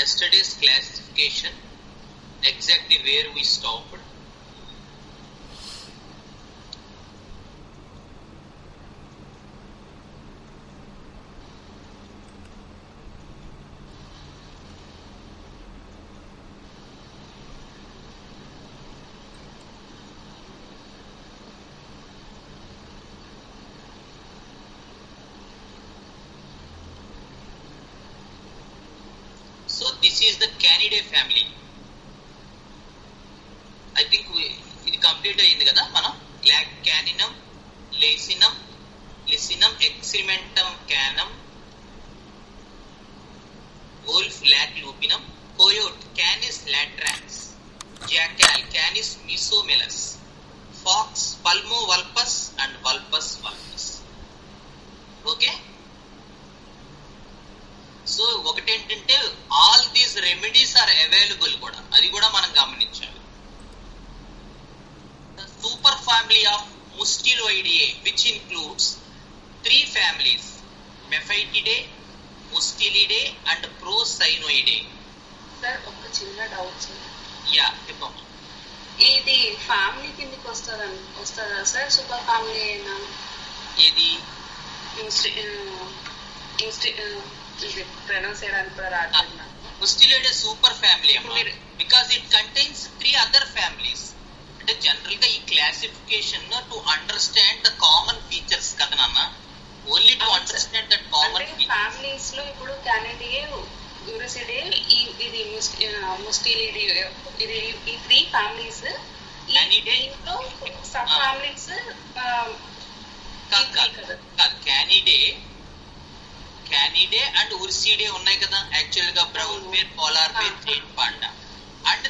yesterday's classification, exactly where we stopped. So this is the Canidae family. I think ఇది complete అయింది కదా మనం. Lac caninum, లేసినం, lyssinum, excrementum caninum, wolf lac lupinum, coyote canis latrans, jackal canis mesomelus, fox pulmo vulpus and vulpus vulpus. Okay, so ఒకటేంటంటే all these remedies are available కూడా, అది కూడా మనం గమనించాలి. Super family of Musteloidea which includes 3 families: Mephitidae, Mustelidae and Procyonidae. Sir ఒక చిన్న doubt sir. Yeah చెప్పమ్మా. ఇది ఫ్యామిలీ కిందకి వస్తుందా సార్? సూపర్ ఫ్యామిలీ అయినా ఇది ప్రొనౌన్స్ చేయడానికి కూడా రావట్లేదు. Mustelidae super family because it contains 3 other families. అంటే జనరల్ గా ఈ classification to understand the common features కదా నాన్న, only to understand that common families లో ఇప్పుడు క్యానిడియే, యూరిసిడే, ఇది ముస్టిలిడే, ఇది ఈ 3 ఫ్యామిలీస్. దీంట్లో subfamilies Canidae and Ursidae ఉన్నాయి కదా యాక్చువల్ గా, brown bear, polar bear, giant panda. And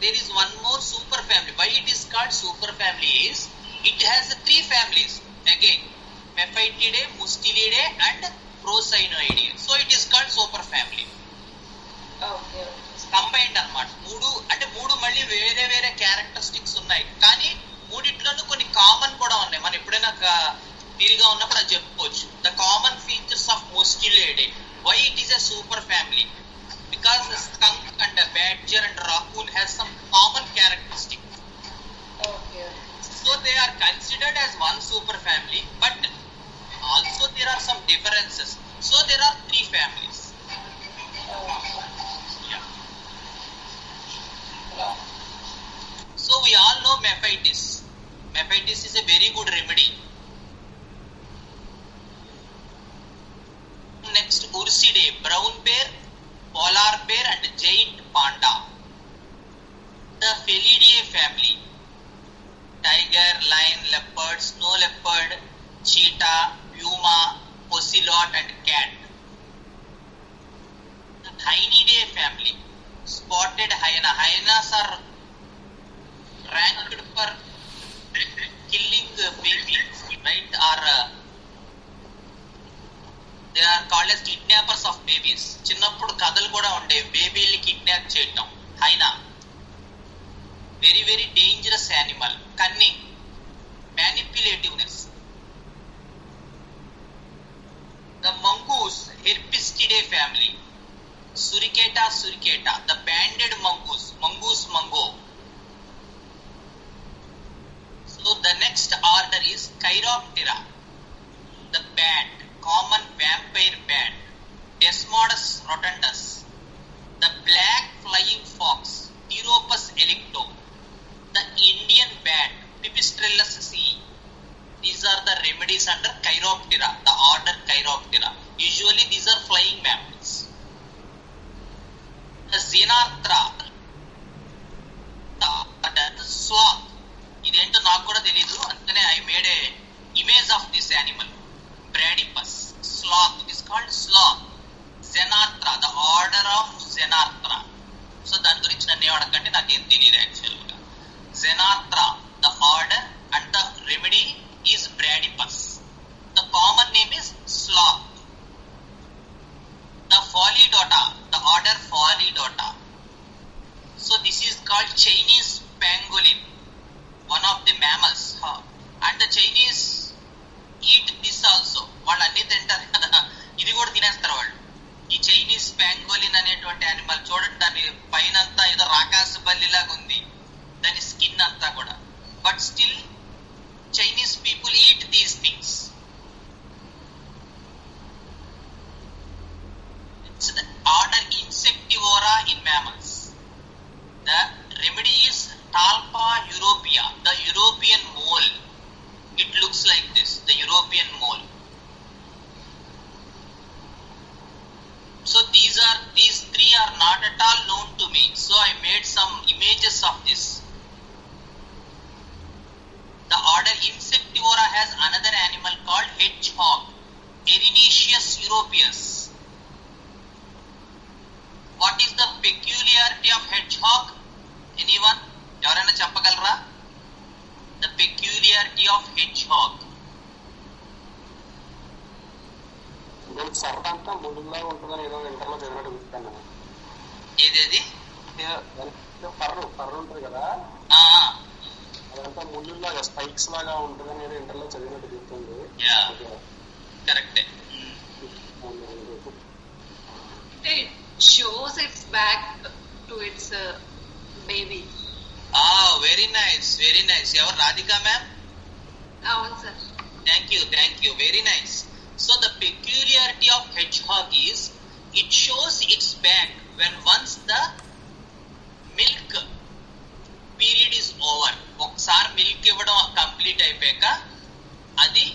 there is one more super family. Why it is called super family is it has 3 families again: Mephitidae, Mustelidae and Procinoidae. So it is called super family. Okay. Combined అన్నమాట. మూడు మళ్ళీ వేరే వేరే characteristics ఉన్నాయి, కానీ మూడిట్లోనూ కొన్ని common కూడా ఉన్నాయి. మనం ఎప్పుడైనా తిరిగా ఉన్నప్పుడు అది చెప్పుకోవచ్చు. The common features of Mustelidae. Why it is a super family? Because the skunk and the badger and raccoon has some common characteristics. Okay. So they are considered as one super family, but also there are some differences. So there are 3 families. Yeah. So we all know Mephitis. Mephitis is a very good remedy. Next, Ursidae, brown bear, polar bear and giant panda. The Felidae family: tiger, lion, leopard, snow leopard, cheetah, puma, ocelot and cat. The Hyenidae family: spotted hyena. Hyenas are ranked for killing babies, right? Or they are called as kidnappers of babies. చిన్నప్పుడు కథలు కూడా ఉండే బేబీల్ని kidnap చేయటం. Hyena very very dangerous animal. Cunning, manipulativeness. The mongoose, Herpestidae family: Suricata suricata. The banded mongoose, mongoose mungo. So the next order is Chiroptera, the bat, common vampire bat. Desmodus rotundus, the black flying fox, Pteropus electo. The Indian bat, Pipistrellus c. These are the remedies under Chiroptera, the order Chiroptera. Usually these are flying mammals. The Xenarthra, the sloth. ఇదేంటో నాకు కూడా తెలీదు, అందుకనే I made a image of this animal. Bradypus, sloth. It is called sloth. Xenarthra, the order of Xenarthra. So దాని గురించి నన్ను ఏమడకండి, నాకేం తెలియదు యాక్చువల్గా. Xenarthra, the order, and the remedy is Bradypus. The common name is sloth. The Pholidota, the order Pholidota. So this is called Chinese pangolin, one of the mammals. And the Chinese eat this also. వాళ్ళు అన్ని తింటారు కదా, ఇది కూడా తినేస్తారు వాళ్ళు. ఈ Chinese pangolin అనేటువంటి యానిమల్ చూడండి, దాని పైన అంతా ఏదో రాకాస బల్లిలాగా ఉంది, దాని స్కిన్ అంతా కూడా. But still Chinese people eat these things. It's the order Insectivora in mammals. The remedy is Talpa europea, the European mole. It looks like this, the European mole. So these three are not at all known to me. So I made some images of this. The order Insectivora has another animal called hedgehog, Erinaceus europaeus. What is the peculiarity of hedgehog? Anyone? ఎవరైనా చెప్పగలరా? The peculiarity of hedgehog. సరదంతా ముళ్ళులాగా ఉంటుందని ఏదో ఇంటర్లో చదివినట్టు గుర్తాను. ఏదేది? పర్రు ఉంటుంది కదా, అదంతా ముళ్ళులాగా spikes లాగా ఉంటుందని ఏదో ఇంటర్లో చదివినట్టు గుర్తుంది. కరెక్టే. Shows its back to its baby. Very nice, very nice. Ever Radhika ma'am? Avunu sir. Thank you, very nice. So the peculiarity of hedgehog is it shows its back when once the milk period is over. ఒకసారి milk ఇవ్వడం complete అయిపోయాక అది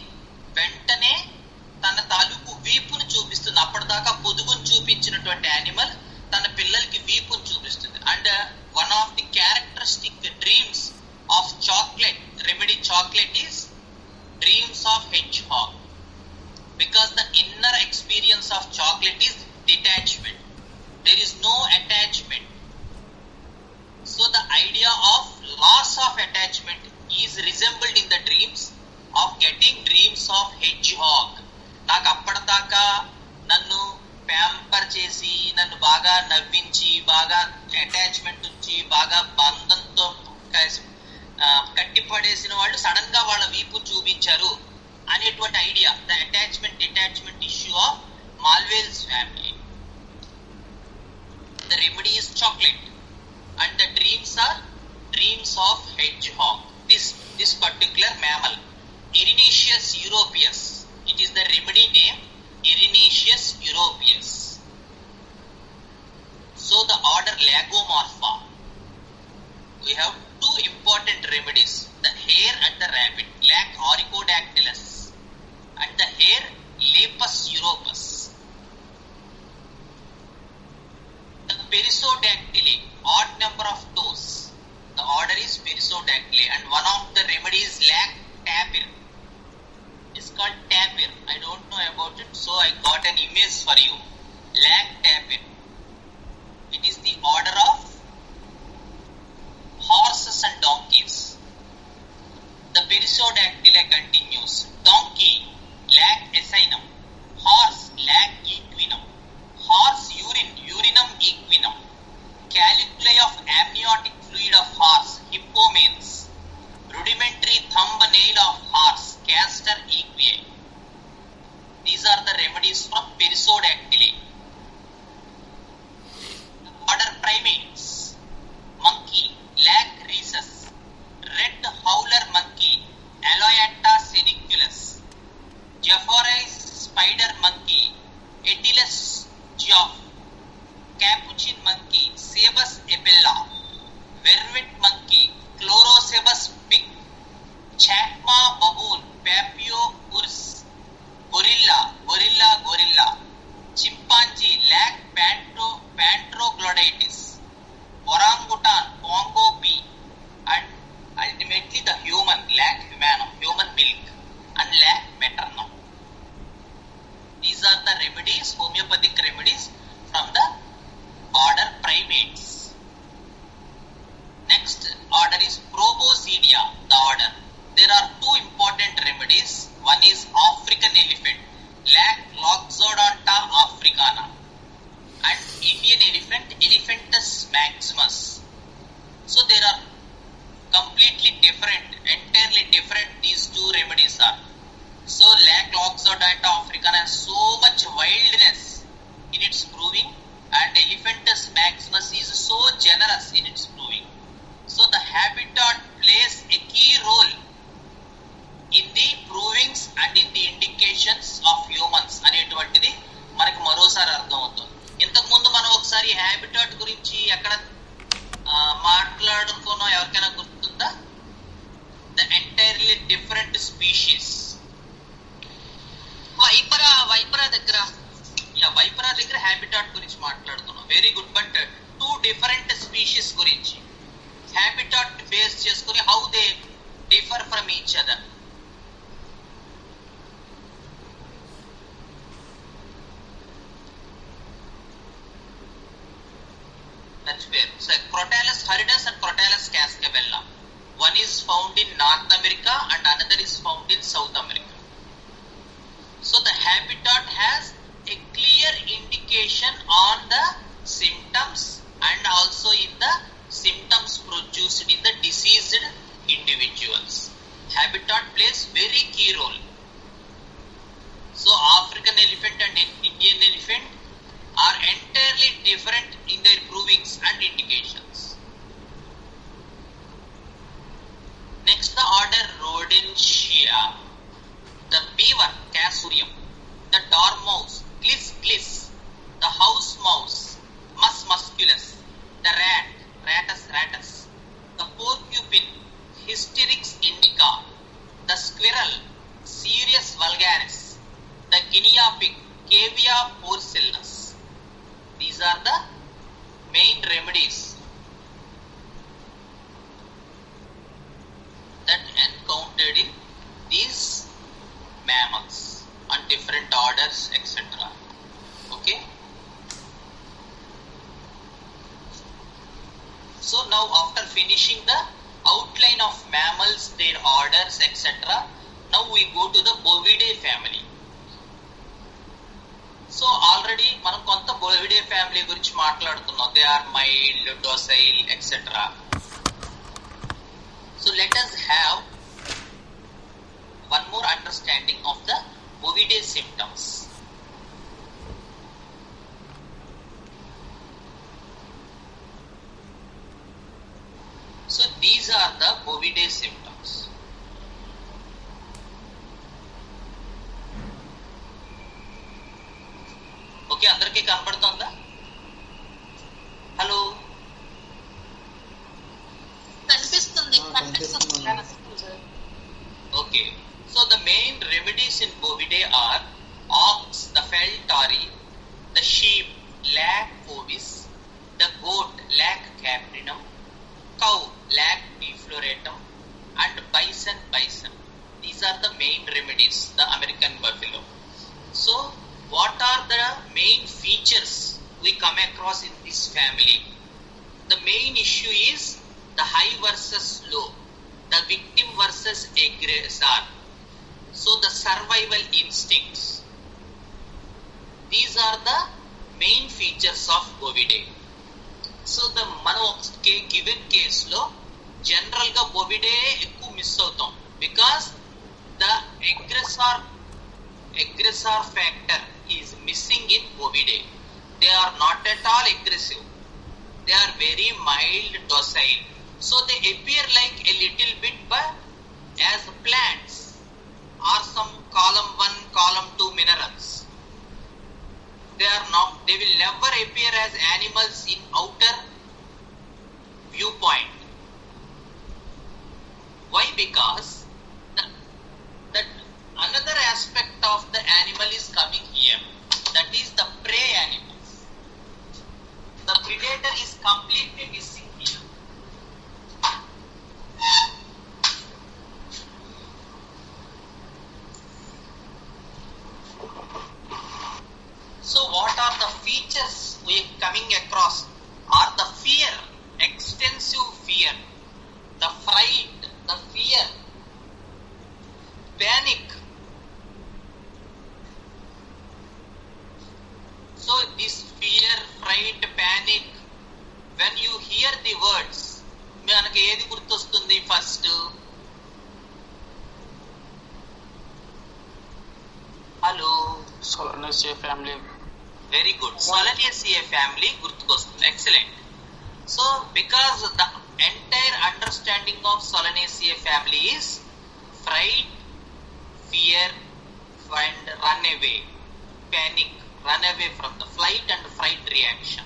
వెంటనే తన తాలూకు వీపును చూపిస్తుంది. అప్పటిదాకా పొదుగును చూపించినటువంటి యానిమల్ తన పిల్లలకి వీపును చూపిస్తుంది. And one of the characteristic dreams of chocolate remedy chocolate is dreams of hedgehog. Because the inner experience of chocolate is detachment. There is no attachment. So the idea of loss of attachment is resembled in the dreams of getting dreams of hedgehog. నాకు అప్పటిదాకా నన్ను pamper చేసి నన్ను బాగా నవ్వించి బాగా attachment ఉంచి బాగా బంధంతో కట్టిపడేసిన వాళ్ళు సడన్ గా వాళ్ళ వీపు చూపించారు అనేటువంటి idea, the attachment detachment issue of Malvales family. The remedy is chocolate and the dreams are dreams of hedgehog. This particular mammal, Erinaceus europaeus, it is the remedy name Erinaceus europaeus. So the order Lagomorpha, we have two important remedies, the hare and the rabbit, Lac auricodactylus, and the hare Lepus europus. The Perissodactyly, odd number of toes, the order is Perissodactyly, and one of the remedies Lac tapir. It's called tapir. I don't know about it, so I got an image for you. Lac tapir. It is the order of horses and donkeys. The Perissodactyly continues. Donkey, Lac equinum. Horse, Lac equinum. Horse urine, urinum equinum. Caliculi of amniotic fluid of horse, hippomens. Rudimentary thumb nail of horse, castor equi. These are the remedies from Perissodactyly. Order primates. Monkey, Lac rhesus. Red howler monkey, Aloyata seniculus. Japhoris spider monkey, Atylus geoff. Capuchin monkey, Sabus epilla. Vervet monkey, Chlorocebus pig. Chacma baboon, Papio urs. Gorilla. Chimpanzee, Lac Pantrogloditis. Orangutan, Pongo P. And ultimately the human, Lac humanum, human milk, and Lac maternum. These are the remedies, homeopathic remedies from the order primates. Next order is Proboscidea, the order. There are two important remedies. One is African elephant, Lac Loxodonta africana, and Indian elephant, Elephantus maximus. So there are completely different, entirely different these two remedies are. So Lac Loxodonta africana has so much wildness in its proving, and Elephantus maximus is so generous in its proving. So the habitat plays a key role in the provings and in the indications of humans అనేటువంటిది మనకు మరోసారి అర్థం అవుతుంది. ఇంతకు ముందు మనం ఒకసారి habitat గురించి ఎక్కడ మాట్లాడుకున్నాం, ఎవరికైనా గుర్తుందా? The entirely different species. Vipera దగ్గర హ్యాబిటాట్ గురించి మాట్లాడుతున్నాం. Very good. But 2 different species గురించి హ్యాబిటాట్ బేస్ చేసుకుని how they differ from each other. That's fair. So, Crotalus horridus and Crotalus cascabella. One is found in North America and another is found in South America. So, the habitat has a clear indication on the symptoms and also in the symptoms produced in the diseased individuals. Habitat plays very key role. So, African elephant and Indian elephant are entirely different in their provings and indications. Next, the order Rodentia. The beaver, Casurium. The dormouse, Glis, the house mouse, Mus musculus. The rat, Rattus. The porcupine, Hystrix indica. The squirrel, Sirius vulgaris. The guinea pig, Cavia porcellus. These are the main remedies that encountered in these mammals and different orders, etc. Okay. So now, after finishing the outline of mammals, their orders, etc., now we go to the Bovidae family. So already మనం కొంత Bovidae family గురించి మాట్లాడుతున్నాం. They are mild, docile, etcetera. So let us have one more understanding of the Bovidae symptoms. So these are the Bovidae symptoms. Okay, అందరికీ కనపడుతుందా? Hello, కనిపిస్తుంది. Okay. So the main remedies in Bovidae are ox, the fel tori, the sheep, lac ovis, the goat, lac caprinum, cow, lac defloratum, and bison. These are the main remedies, the American buffalo. So what are the main features we come across in this family? The main issue is the high versus low, the victim versus aggressor. So the survival instincts. These are the main features of Bovidae. So the మనం given case లో general గా Bovidae ఎక్కువ miss అవుతాం, because the aggressor factor is missing in Bovidae. They are not at all aggressive. They are very mild, docile. So they appear like a little bit as plants or some column 1, column 2 minerals. They will never appear as animals in outer viewpoint. Why? Because that another aspect of the animal is coming here. That is the prey animals. The predator is completely missing here. So what are the features we are coming across? Are the fear, extensive fear, the fright, the fear, panic. So this fear, fright, panic, when you hear the words, మనకి ఏది గుర్తొస్తుంది first? Hello, Solanaceae family. Very good. Solanaceae family గుర్తుకొస్తుంది. Excellent. So because the entire understanding of Solanaceae family is fright, fear and run away, panic, run away from the flight and fright reaction.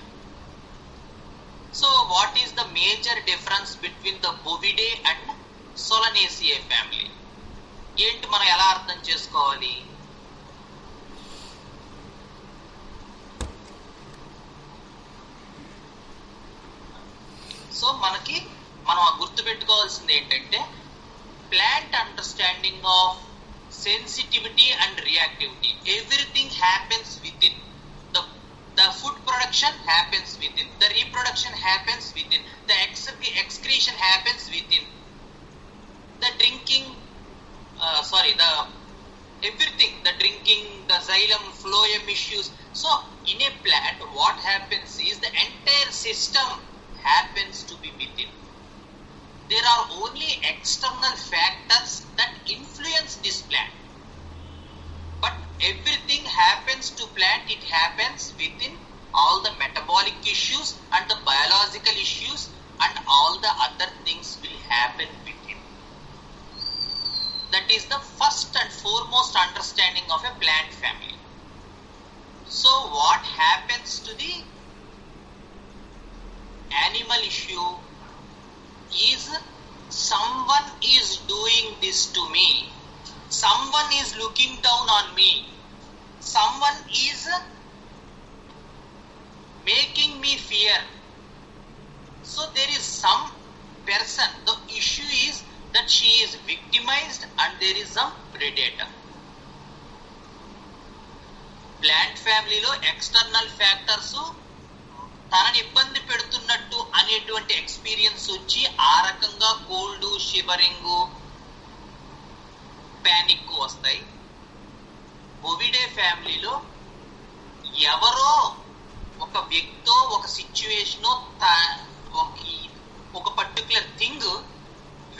So what is the major difference between the Bovidae and Solanaceae family? ఏంటి మనం ఎలా అర్థం చేసుకోవాలి? So మనం గుర్తుపెట్టుకోవాల్సింది ఏంటంటే plant understanding of sensitivity and reactivity. Everything happens within. The food production happens within. The reproduction happens within. The excretion happens within. The drinking, everything, the drinking, the xylem, phloem issues. So in a plant, what happens is the entire system happens to be within. There are only external factors that influence this plant. But everything happens to plant, it happens within. All the metabolic issues and the biological issues and all the other things will happen within. That is the first and foremost understanding of a plant family. So what happens to the animal issue is someone is doing this to me, someone is looking down on me, someone is making me fear. So there is some person, the issue is that she is victimized and there is some predator. Plant family lo external factors తనని ఇబ్బంది పెడుతున్నట్టు అనేటువంటి experience వచ్చి ఆ రకంగా cold, shivering, panic వస్తాయి. బొవిడే ఫ్యామిలీలో ఎవరో ఒక వ్యక్తో ఒక సిచ్యువేషనో ఒక పర్టికులర్ థింగ్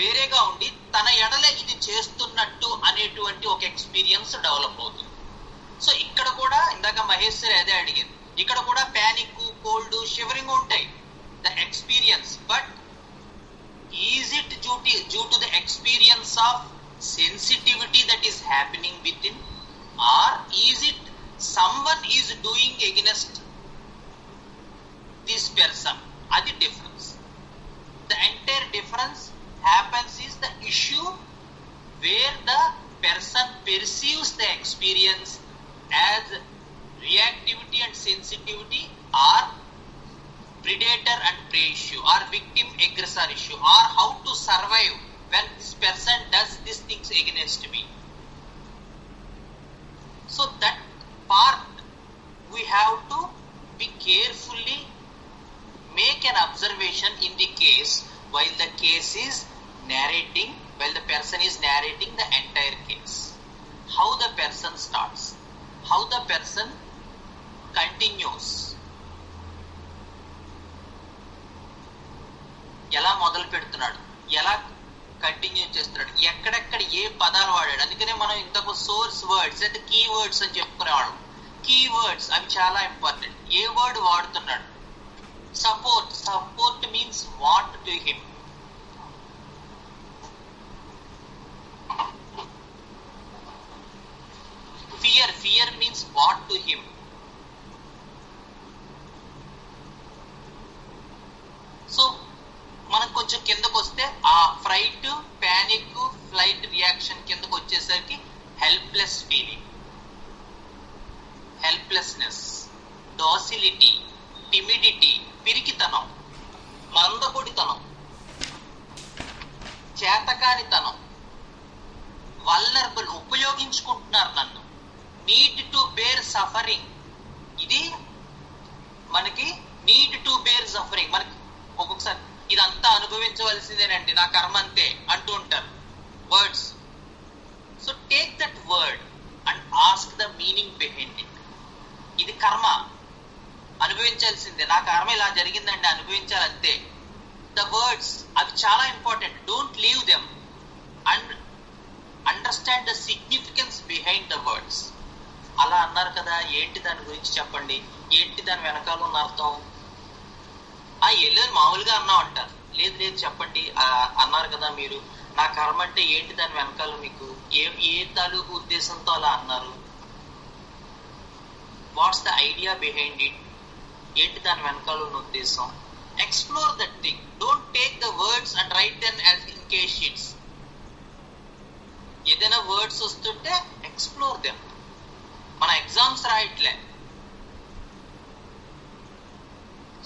వేరేగా ఉండి తన ఎడల ఇది చేస్తున్నట్టు అనేటువంటి ఒక ఎక్స్పీరియన్స్ డెవలప్ అవుతుంది. సో ఇక్కడ కూడా ఇందాక మహేష్ సార్ అదే అడిగింది, ఇక్కడ కూడా ప్యానిక్, కోల్డ్, షివరింగ్ ఉంటాయి, the experience. But is it due to the experience of sensitivity that is happening within, or is it someone is doing against this person? అది difference. The entire difference happens is the issue where the person perceives the experience as reactivity and sensitivity, or predator and prey issue, or victim aggressor issue, or how to survive when this person does these things against me. So that part we have to be carefully make an observation in the case while the case is narrating, while the person is narrating the entire case. How the person starts, how the person continues, ఎలా మొదలు పెడుతున్నాడు, ఎలా continue చేస్తున్నాడు, ఎక్కడెక్కడ ఏ పదాలు వాడాడు. అందుకనే మనం ఇంతకు సోర్స్ వర్డ్స్ అంటే కీ వర్డ్స్ అని చెప్పుకునేవాళ్ళం. కీ వర్డ్స్ అవి చాలా ఇంపార్టెంట్. ఏ వర్డ్ వాడుతున్నాడు? Support means what to him. Fear means what to him. So మనం కొంచెం కిందకు వస్తే ఆ ఫ్రైట్, ప్యానిక్, ఫ్లైట్ రియాక్షన్ కిందకు వచ్చేసరికి హెల్ప్లెస్ ఫీలింగ్, హెల్ప్లెస్నెస్, డాసిలిటీ, టిమిడిటీ, పిరికితనం, మందకొడితనం, చేతకానితనం, వల్నరబుల్, ఉపయోగించుకుంటున్నారు నన్ను, నీడ్ టు బేర్ సఫరింగ్. ఇది మనకి నీడ్ టు బేర్ సఫరింగ్. మనకి ఒక్కొక్కసారి ఇదంతా అనుభవించవలసిందేనండి, నా కర్మ అంతే అంటూ ఉంటారు words. So take that word and ask the meaning behind it. ఇది కర్మ, అనుభవించాల్సిందే, నా కర్మ ఇలా జరిగిందండి, అనుభవించాలంతే. ద వర్డ్స్ అవి చాలా important. Don't leave them and understand the significance behind the words. అలా అన్నారు కదా, ఏంటి దాని గురించి చెప్పండి, ఏంటి దాని వెనకాల ఉన్న అర్థం? వెళ్ళని మామూలుగా అన్నాం అంటారు. లేదు లేదు చెప్పండి అన్నారు కదా మీరు, నా కర్మ అంటే ఏంటి దాని వెనకాల, మీకు ఏ తాలూకు ఉద్దేశంతో అలా అన్నారు? What's the idea behind it? ఏంటి దాని వెనకాల ఉన్న ఉద్దేశం? Explore that thing. Don't take the words and write then as in case sheets. ఏదైనా వర్డ్స్ వస్తుంటే ఎక్స్ప్లోర్ దెమ్. మన ఎగ్జామ్స్ రాయట్లే.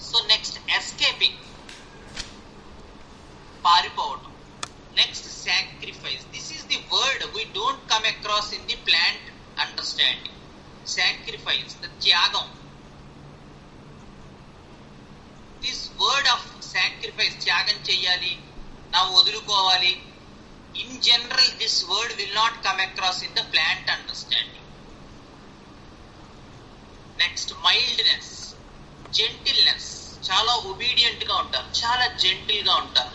సో నెక్స్ట్ ఎస్కేపింగ్, పారిపోవడం. Next sacrifice. This is the word we don't come across in the plant understanding. Sacrifice, the త్యాగం. This word of sacrifice, త్యాగం చెయ్యాలి, నా వదులుకోవాలి. In general this word will not come across in the plant understanding. Next mildness, gentleness. చాలా obedient గా ఉంటారు, చాలా gentle గా ఉంటారు.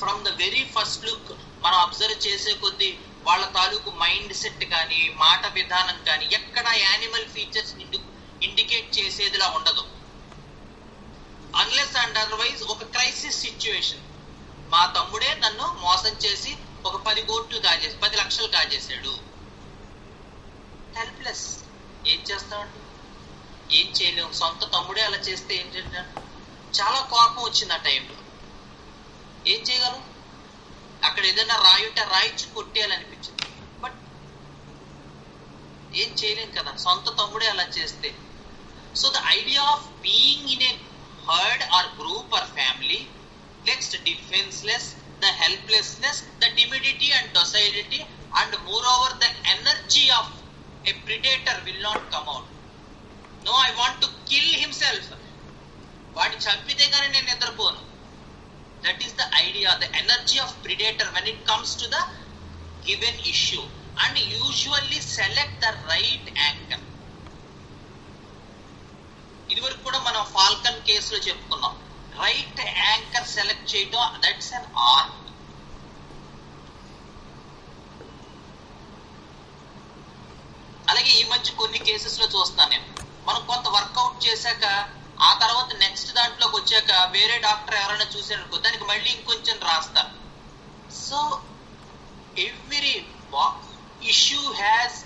From the very first look మనం అబ్జర్వ్ చేసే కొద్దీ వాళ్ళ తాలూకు మైండ్ సెట్ కానీ మాట విధానం కానీ ఎక్కడ యానిమల్ ఫీచర్స్ ఇండికేట్ చేసేదిలా ఉండదు. అన్లెస్ అండ్ అదర్వైజ్ ఒక క్రైసిస్ సిచ్యువేషన్, మా తమ్ముడే నన్ను మోసం చేసి ఒక 10 కోట్లు కాజేసి 10 లక్షలు కాజేశాడు. హెల్ప్లెస్. ఏం చేస్తామండి? ఏం చేయలేము. సొంత తమ్ముడే అలా చేస్తే ఏం చేద్దాం? చాలా కోపం వచ్చింది ఆ టైంలో. ఏం చేయగలం? అక్కడ ఏదైనా రాయుంటే రాయిచ్చి కొట్టేయాలనిపించింది, బట్ ఏం చేయలేం కదా, సొంత తమ్ముడే అలా చేస్తే. So the idea of being in a herd or group or family, next defenseless, the helplessness, the timidity and docility, and moreover the energy of a predator will not come out. No, I want to kill himself. వాడి చంపితే కానీ నేను నిద్రపోను. That is the idea, the energy of predator when it comes to the given issue, and usually select the right anchor. ఇదివరకు కూడా మనం Falcon కేసులో చెప్పుకున్నాం. Right anchor select చేయడం, దట్స్ అన్ ఆర్ట్. అలాగే ఈ మధ్య కొన్ని కేసెస్ లో చూస్తాను నేను, మనం కొంత వర్కౌట్ చేశాక ఆ తర్వాత నెక్స్ట్ దాంట్లోకి వచ్చాక వేరే డాక్టర్ ఎవరైనా చూసారనుకో దానికి మళ్ళీ ఇంకొంచెం రాస్తారు. So every issue has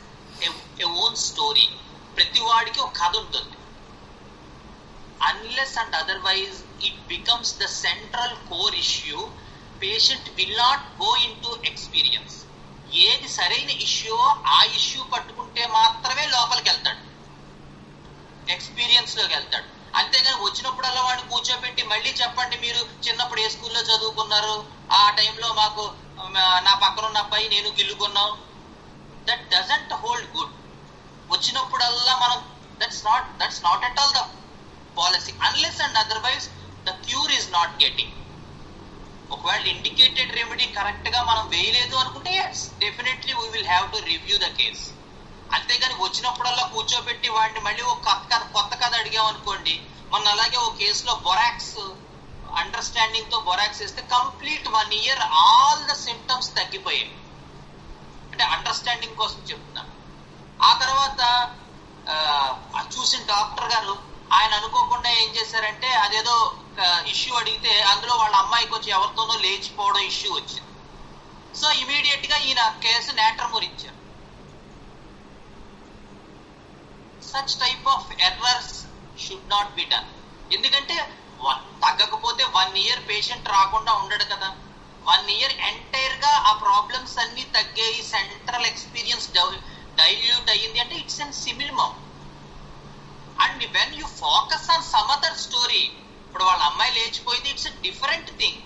a own story. ప్రతి వాడికి ఒక కథ ఉంటుంది. Unless and otherwise it becomes the central core issue, patient will not go into experience. ఏది సరైన ఇష్యూ ఆ ఇష్యూ పట్టుకుంటే మాత్రమే లోపలికి వెళ్తాడు, ఎక్స్పీరియన్స్ లోకి వెళ్తాడు. అంతేగాని వచ్చినప్పుడల్లా వాడిని కూర్చోబెట్టి మళ్ళీ చెప్పండి మీరు చిన్నప్పుడు ఏ స్కూల్లో చదువుకున్నారు, ఆ టైంలో మాకు నా పక్కన ఉన్న అబ్బాయి నేను గిల్లుకున్నాం, దట్ డజంట్ హోల్డ్ గుడ్. వచ్చినప్పుడల్లా మనం that's not at all the policy, unless and otherwise the cure is not getting. ఒకవేళ ఇండికేటెడ్ రెమెడీ కరెక్ట్ గా మనం వేయలేదు అనుకుంటే yes, definitely we will have to review the case. అంతేగాని వచ్చినప్పుడల్లా కూర్చోబెట్టి వాడిని మళ్ళీ ఒక కొత్త కథ అడిగాం అనుకోండి. మొన్న అలాగే ఒక కేసులో బొరాక్స్ అండర్స్టాండింగ్ తో బొరాక్స్ వేస్తే complete 1 year all the symptoms తగ్గిపోయాయి. అంటే అండర్స్టాండింగ్ కోసం చెప్తున్నాను. ఆ తర్వాత చూసిన డాక్టర్ గారు ఆయన అనుకోకుండా ఏం చేశారంటే అదేదో ఇష్యూ అడిగితే అందులో వాళ్ళ అమ్మాయికి వచ్చి ఎవరితోనో లేచిపోవడం ఇష్యూ వచ్చింది. సో ఇమీడియట్ గా ఈయన కేసు నేట్రమూర్ ఇచ్చారు. Such type of errors should not be done. ఎందుకంటే తగ్గకపోతే 1 year పేషెంట్ రాకుండా ఉండడు కదా. 1 year ఎంటైర్ గా ఆ ప్రాబ్లమ్స్ అన్ని తగ్గాయి, సెంట్రల్ ఎక్స్పీరియన్స్ డైల్యూట్ అయ్యింది అంటే it's an simillimum. And when you focus on some other story, ఇప్పుడు వాళ్ళ అమ్మాయి లేచిపోయింది, ఇట్స్ ఎ డిఫరెంట్ థింగ్.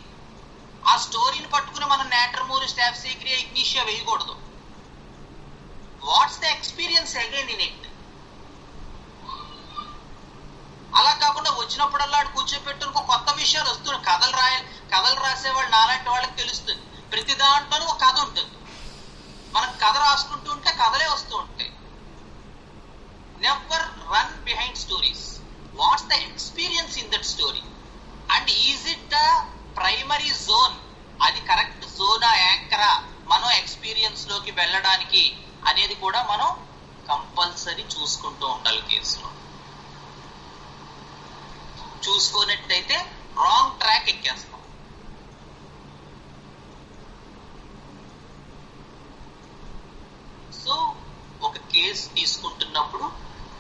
ఆ స్టోరీని పట్టుకుని మనం నేట్రమూర్, స్టాఫ్సిగ్రియా, ఇగ్నిషియా వేయకూడదు. What's the experience again in it. అలా కాకుండా వచ్చినప్పుడల్లా కూర్చోపెట్టుకో కొత్త విషయాలు వస్తున్నాయి. కథలు రాసేవాళ్ళు నాలాంటి వాళ్ళకి తెలుస్తుంది. ప్రతి దాంట్లోనూ ఒక కథ ఉంటుంది. మనం కథ రాసుకుంటూ ఉంటే కథలే వస్తూ ఉంటాయి. Never run behind stories. What's the experience in that story? And is it the primary zone? అది కరెక్ట్ జోనా, యాంకరా మనం ఎక్స్పీరియన్స్ లోకి వెళ్ళడానికి అనేది కూడా మనం కంపల్సరీ చూసుకుంటూ ఉండాలి కేసులో. చూసుకున్నట్టయితే రాంగ్ ట్రాక్ ఎక్కేస్తాం. సో ఒక కేసు తీసుకుంటున్నప్పుడు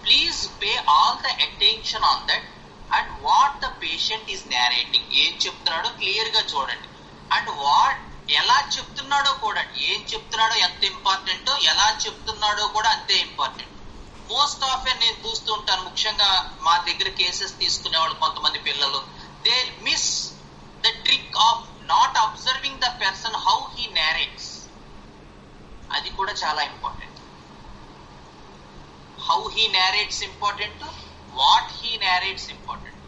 please pay all the attention on that and what the patient is narrating. ఏం చెప్తున్నాడో క్లియర్ గా చూడండి. అండ్ వాట్ ఎలా చెప్తున్నాడో కూడా, ఏం చెప్తున్నాడో ఎంత ఇంపార్టెంటో ఎలా చెప్తున్నాడో కూడా అంతే ఇంపార్టెంట్. మోస్ట్ ఆఫెన్ నేను చూస్తూ ఉంటాను, ముఖ్యంగా మా దగ్గర కేసెస్ తీసుకునే వాళ్ళు కొంతమంది పిల్లలు, they miss the trick of not observing the person how he narrates. అది కూడా చాలా important. How he narrates important, what he narrates important.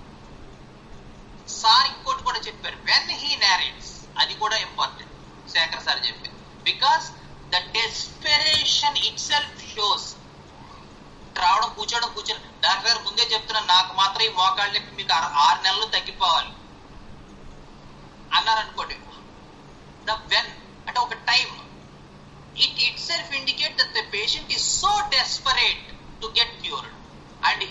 Sir ఇంకోటి కూడా చెప్పారు, వెన్ హీ నేరేట్స్, అది కూడా ఇంపార్టెంట్. శేఖర్ సార్ చెప్పారు, because the desperation itself shows. రావడం కూర్చోని డాక్టర్ గారు ముందే చెప్తున్నాను, నాకు మాత్రం ఈ మోకాళ్ళకి మీకు 6 నెలలు తగ్గిపోవాలి అన్నారనుకోండి. ద వెన్ అంటే ఒక time, it itself indicate that the patient is so desperate to get cured, and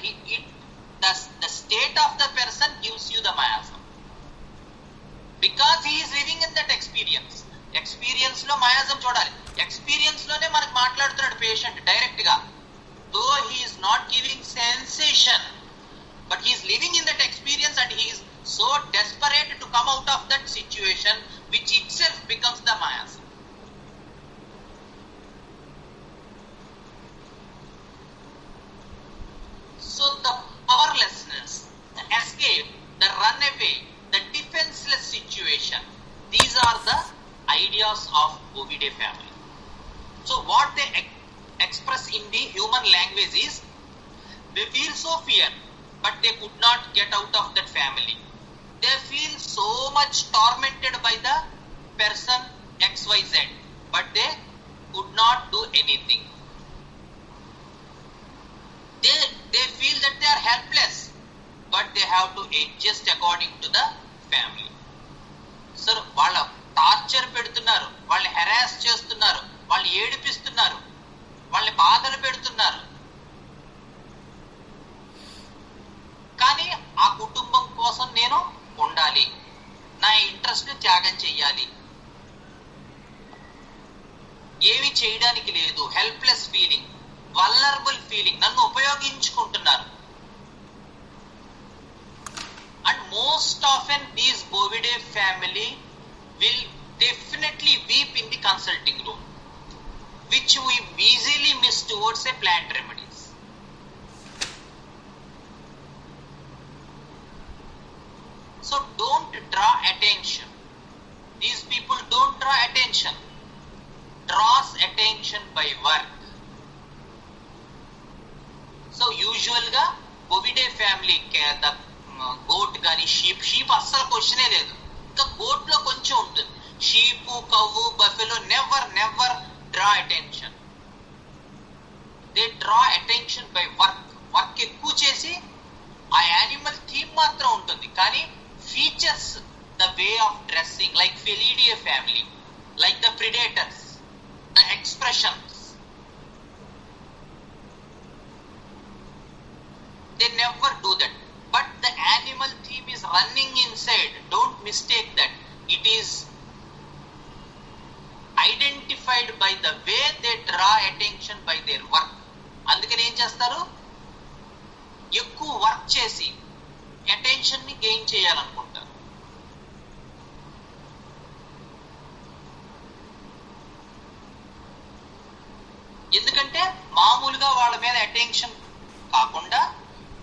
the state of the person gives you the miasm because he is living in that experience లో miasm చూడాలి. Experience లోనే మనకు మాట్లాడుతున్నాడు patient direct గా, though he is not giving sensation, but he is living in that experience and he is so desperate to come out of that situation, which itself becomes the miasm. So the powerlessness, the escape, the runaway, the defenseless situation, these are the ideas of Bovidae family. So what they express in the human language is, they feel so fear, but they could not get out of that family. They feel so much tormented by the person XYZ, but they could not do anything. They feel that they are helpless, but they have to adjust according to the family. Sir, వాళ్ళ torture పెడుతున్నారు, వాళ్ళని harass చేస్తున్నారు, వాళ్ళు ఏడిపిస్తున్నారు, వాళ్ళని బాధలు పెడుతున్నారు, కానీ ఆ కుటుంబం కోసం నేను ఉండాలి, నా ఇంట్రెస్ట్ ని త్యాగం చెయ్యాలి, ఏమి చేయడానికి లేదు, హెల్ప్లెస్ ఫీలింగ్, వల్నరబుల్ ఫీలింగ్, నన్ను ఉపయోగించుకుంటున్నారు. And most often these Bovidae family will definitely weep in the consulting room, which we easily miss towards a plant remedies. So don't draw attention. These people don't draw attention. Draws attention by work. So usual గా Bovidae family the goat గాని sheep అస్సలు క్వశ్చనే లేదు. ఇంకా goat లో కొంచెం ఉంటుంది. Sheep, కవ్వు, buffalo never draw attention. They draw attention by work ఎక్కువ చేసి ఆ యానిమల్ థీమ్ మాత్రం ఉంటుంది, కానీ features, the way of dressing, like Felidae family, like the predators, the expressions, they never do that. But the animal theme is running inside. Don't mistake that. It is identified by the way they draw attention by their work. అందుకని ఏం చేస్తారు, ఎక్కువ work చేసి attention ని gain చేయాలనుకుంటారు. ఎందుకంటే మామూలుగా వాళ్ళ మీద అటెన్షన్ కాకుండా,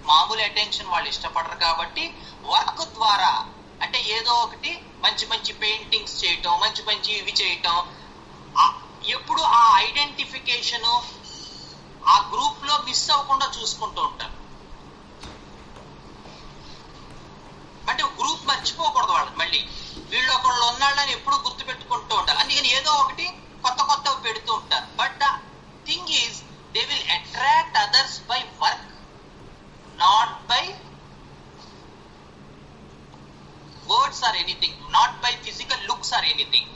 మామూలు అటెన్షన్ వాళ్ళు ఇష్టపడరు కాబట్టి వర్క్ ద్వారా, అంటే ఏదో ఒకటి మంచి పెయింటింగ్స్ చేయటం, మంచి ఇవి చేయటం, ఎప్పుడు ఆ ఐడెంటిఫికేషన్ ఆ గ్రూప్ లో మిస్ అవ్వకుండా చూసుకుంటూ ఉంటారు. అంటే గ్రూప్ మర్చిపోకూడదు వాళ్ళు, మళ్ళీ వీళ్ళు ఒకళ్ళు ఉన్నాళ్ళని ఎప్పుడు గుర్తు పెట్టుకుంటూ ఉంటారు. అందుకని ఏదో ఒకటి కొత్త పెడుతూ ఉంటారు. But the thing is they will attract others by work, not by words or anything, not by physical looks or anything.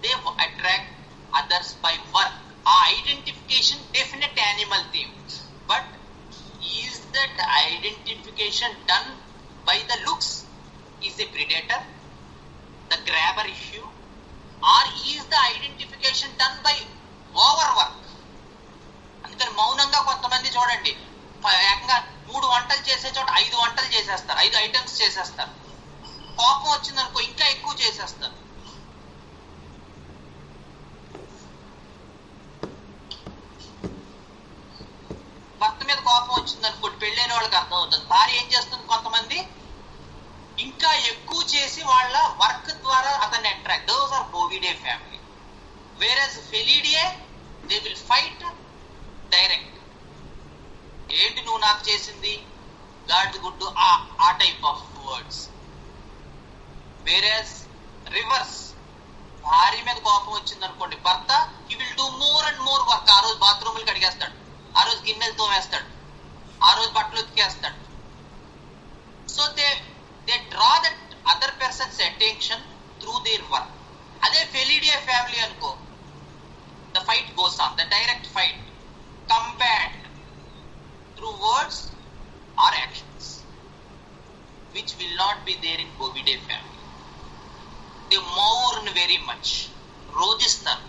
They attract others by work. ఆ identification definite animal theme. But is that identification done by the looks is a predator, the grabber issue, or is the identification done by over work? అందుకని మౌనంగా కొంతమంది చూడండి ఏకంగా 3 వంటలు చేసే చోట 5 వంటలు చేసేస్తారు, 5 ఐటమ్స్ చేసేస్తారు. కోపం వచ్చిందనుకో ఇంకా ఎక్కువ చేసేస్తారు. భర్త మీద కోపం వచ్చింది అనుకోండి, పెళ్ళైన వాళ్ళకి అర్థం అవుతుంది. భార్య ఏం చేస్తుంది, కొంతమంది ఇంకా ఎక్కువ చేసి వాళ్ళ వర్క్ ద్వారా అతన్ని attract. Those are Bovidae family. Whereas Felidae they will fight direct. ఏంటి నువ్వు నాకు చేసింది, గాడ్ గుడ్డు, ఆ type of words. Whereas reverse, భార్య మీద కోపం వచ్చింది అనుకోండి, భర్త he will do more and more work. ఆ రోజు బాత్రూములు కడిగేస్తాడు, ఆ రోజు గిన్నెలు తోమేస్తాడు, ఆ రోజు బట్టలు ఉతికేస్తాడు. So they draw that other persons attention through their work. అదే ఫెలిడియా ఫ్యామిలీ అనుకో, the fight goes on, the direct fight, combat through words or actions, which will not be there in Bovidae family. They mourn very much, rodistar.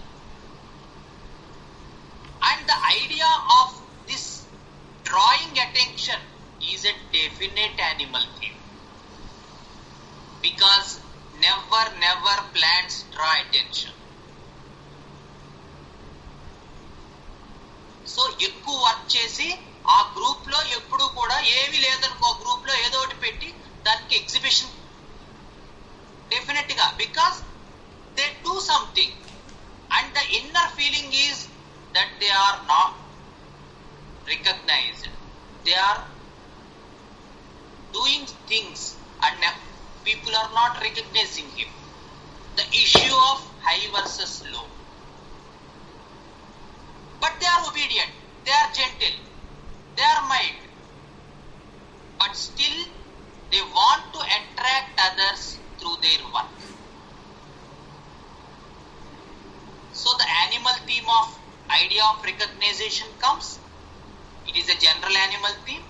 And the idea of this drawing attention is a definite animal theme, because never plants draw attention. So ఎక్కువ work చేసి ఆ group లో ఎప్పుడు కూడా ఏమీ లేదనుకో, group లో ఏదో ఒకటి పెట్టి దానికి ఎగ్జిబిషన్ డెఫినెట్ గా, because they do something and the inner feeling is that they are not recognized, they are doing things and people are not recognizing him. The issue of high versus low. But they are obedient, they are gentle, they are mild, but still they want to attract others through their work. So the animal theme of idea of recognition comes. It is a general animal theme,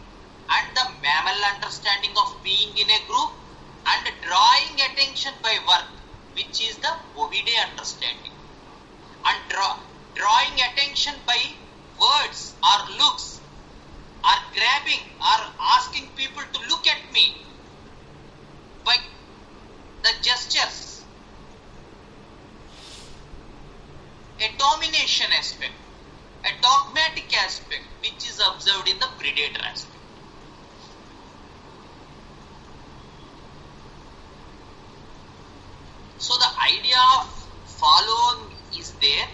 and the mammal understanding of being in a group and drawing attention by work, which is the Bovidae understanding. And drawing attention by words or looks or grabbing or asking people to look at me by the gestures, a domination aspect, a dogmatic aspect, which is observed in the predator aspect. So the idea of following is there,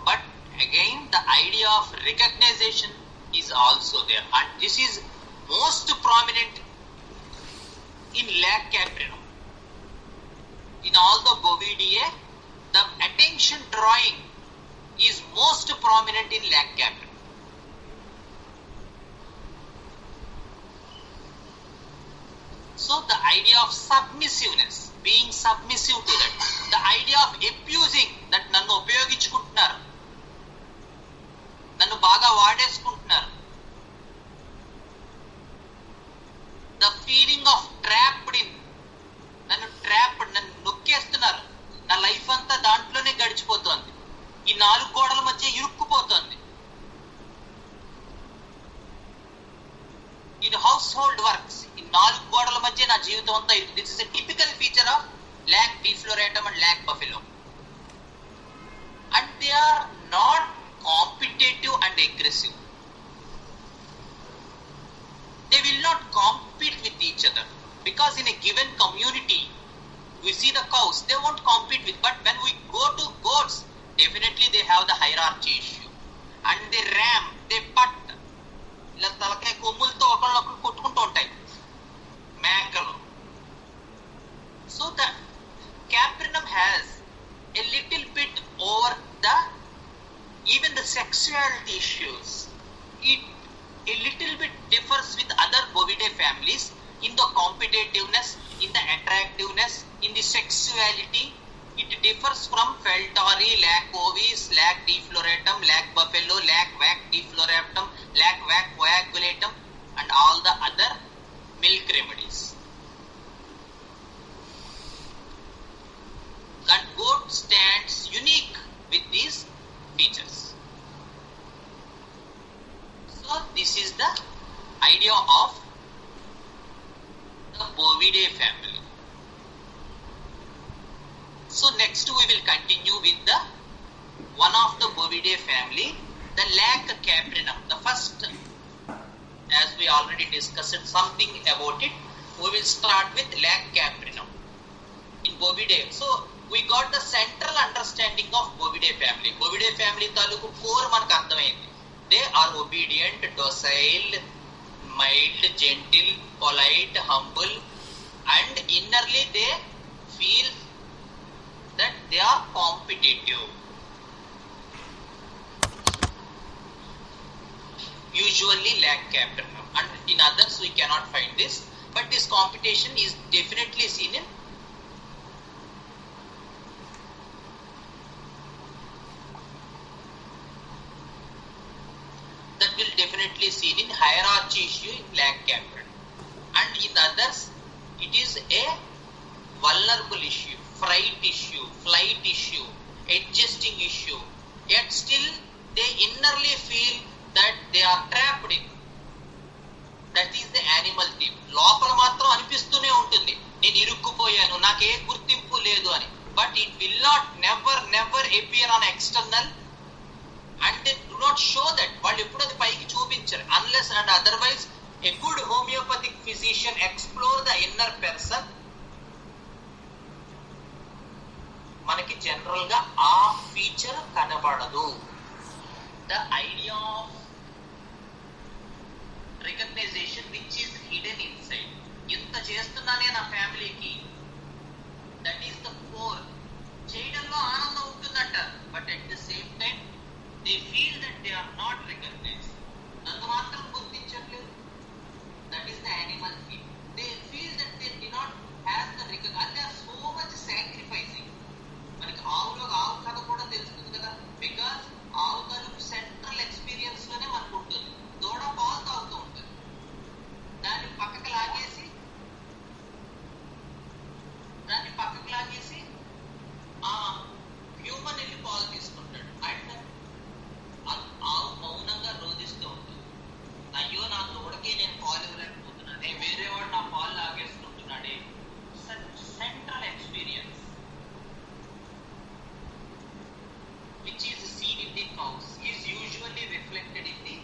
but again the idea of recognition is also there, and this is most prominent in lag Capri. In all the Bovidae, the attention drawing is most prominent in lag Capri. So the idea of submissiveness, being submissive to that, the idea of abusing, that నన్ను ఉపయోగించుకుంటున్నారు, నన్ను బాగా వాడేసుకుంటున్నారు, the feeling of trapped in, నన్ను నొక్కేస్తున్నారు, నా life అంతా దాంట్లోనే గడిచిపోతుంది, ఈ 4 గోడల మధ్య ఇరుక్కుపోతుంది. In household works, ఈ 4 గోడల మధ్య నా జీవితం అంతా ఇరుకు. This is a typical feature of lag defloratum and lag buffalo. And they are not competitive and aggressive. They will not compete with each other, because in a given community we see the cows, they won't compete with, but when we go to goats, definitely they have the hierarchy issue, and they ram, they putt, ఇలా తలకాయ కొమ్ములతో ఒకళ్ళొకరు కొట్టుకుంటూ ఉంటాయి మేకలు. So the Caprinum has a little bit over the even the sexuality issues. It a little bit differs with other Bovidae families in the competitiveness, in the attractiveness, in the sexuality, It differs from Feltari, lac ovis, lac defloratum, lac buffalo, lac vac defloratum, lac vac coagulatum, and all the other milk remedies. And goat stands unique with these features. So this is the idea of the Bovidae family. So next we will continue with the one of the Bovidae family, the lac caprinum. The first, as we already discussed something about it, we will start with lac caprinum in Bovidae. So we got the central understanding of Bovidae family. Bovidae family taluku core manaku ardhamaindi. They are obedient, docile, mild, gentle, polite, humble, and innerly they feel that they are competitive. Usually lack caprinum, and in others we cannot find this, but this competition is definitely seen in hierarchy issue in lack caprinum, and in others it is a vulnerable issue, fright issue, flight issue, adjusting issue, yet still they innerly feel that they are trapped in. That is the animal theme. లోపల మాత్రం అనిపిస్తూనే ఉంటుంది, నేను ఇరుక్కుపోయాను, నాకు ఏ గుర్తింపు లేదు అని. But it will not never appear on external, and they do not show that. వాళ్ళు ఎప్పుడు అది పైకి చూపించరు. Unless and otherwise a good homeopathic physician explore the inner person, మనకి జనరల్ గా ఆ ఫీచర్ కనబడదు. The idea of recognition which is hidden inside. ఇంత చేస్తున్నానే నా ఫ్యామిలీకి, దట్ ఈస్ ద కోర్. చేయడంలో ఆనందం ఉంటుందంట, but at the same time they feel that they are not recognised. నన్ను మాత్రం గుర్తించట్లేదు. That is the animal feel. They feel that they do not have the recognition, and they are so much sacrificing. మనకి ఆవులో ఆవు కథ కూడా తెలుస్తుంది కదా, బికాస్ ఆవు తలుపు సెంట్రల్ ఎక్స్పీరియన్స్ లోనే మనకు ఉంటుంది. దూడ పాలు తాగుతూ ఉంటుంది, దాన్ని పక్కకు లాగేసి హ్యూమన్ వెళ్ళి పాలు తీసుకుంటాడు. అండ్ ఆవు మౌనంగా రోధిస్తూ ఉంటుంది, అయ్యో నా దూడకి నేను పాలు ఇవ్వలేకపోతున్నానే, వేరేవాడు నా పాలు లాగేసుకుంటున్నాడే. Central experience which is seen in the cows is usually reflected in the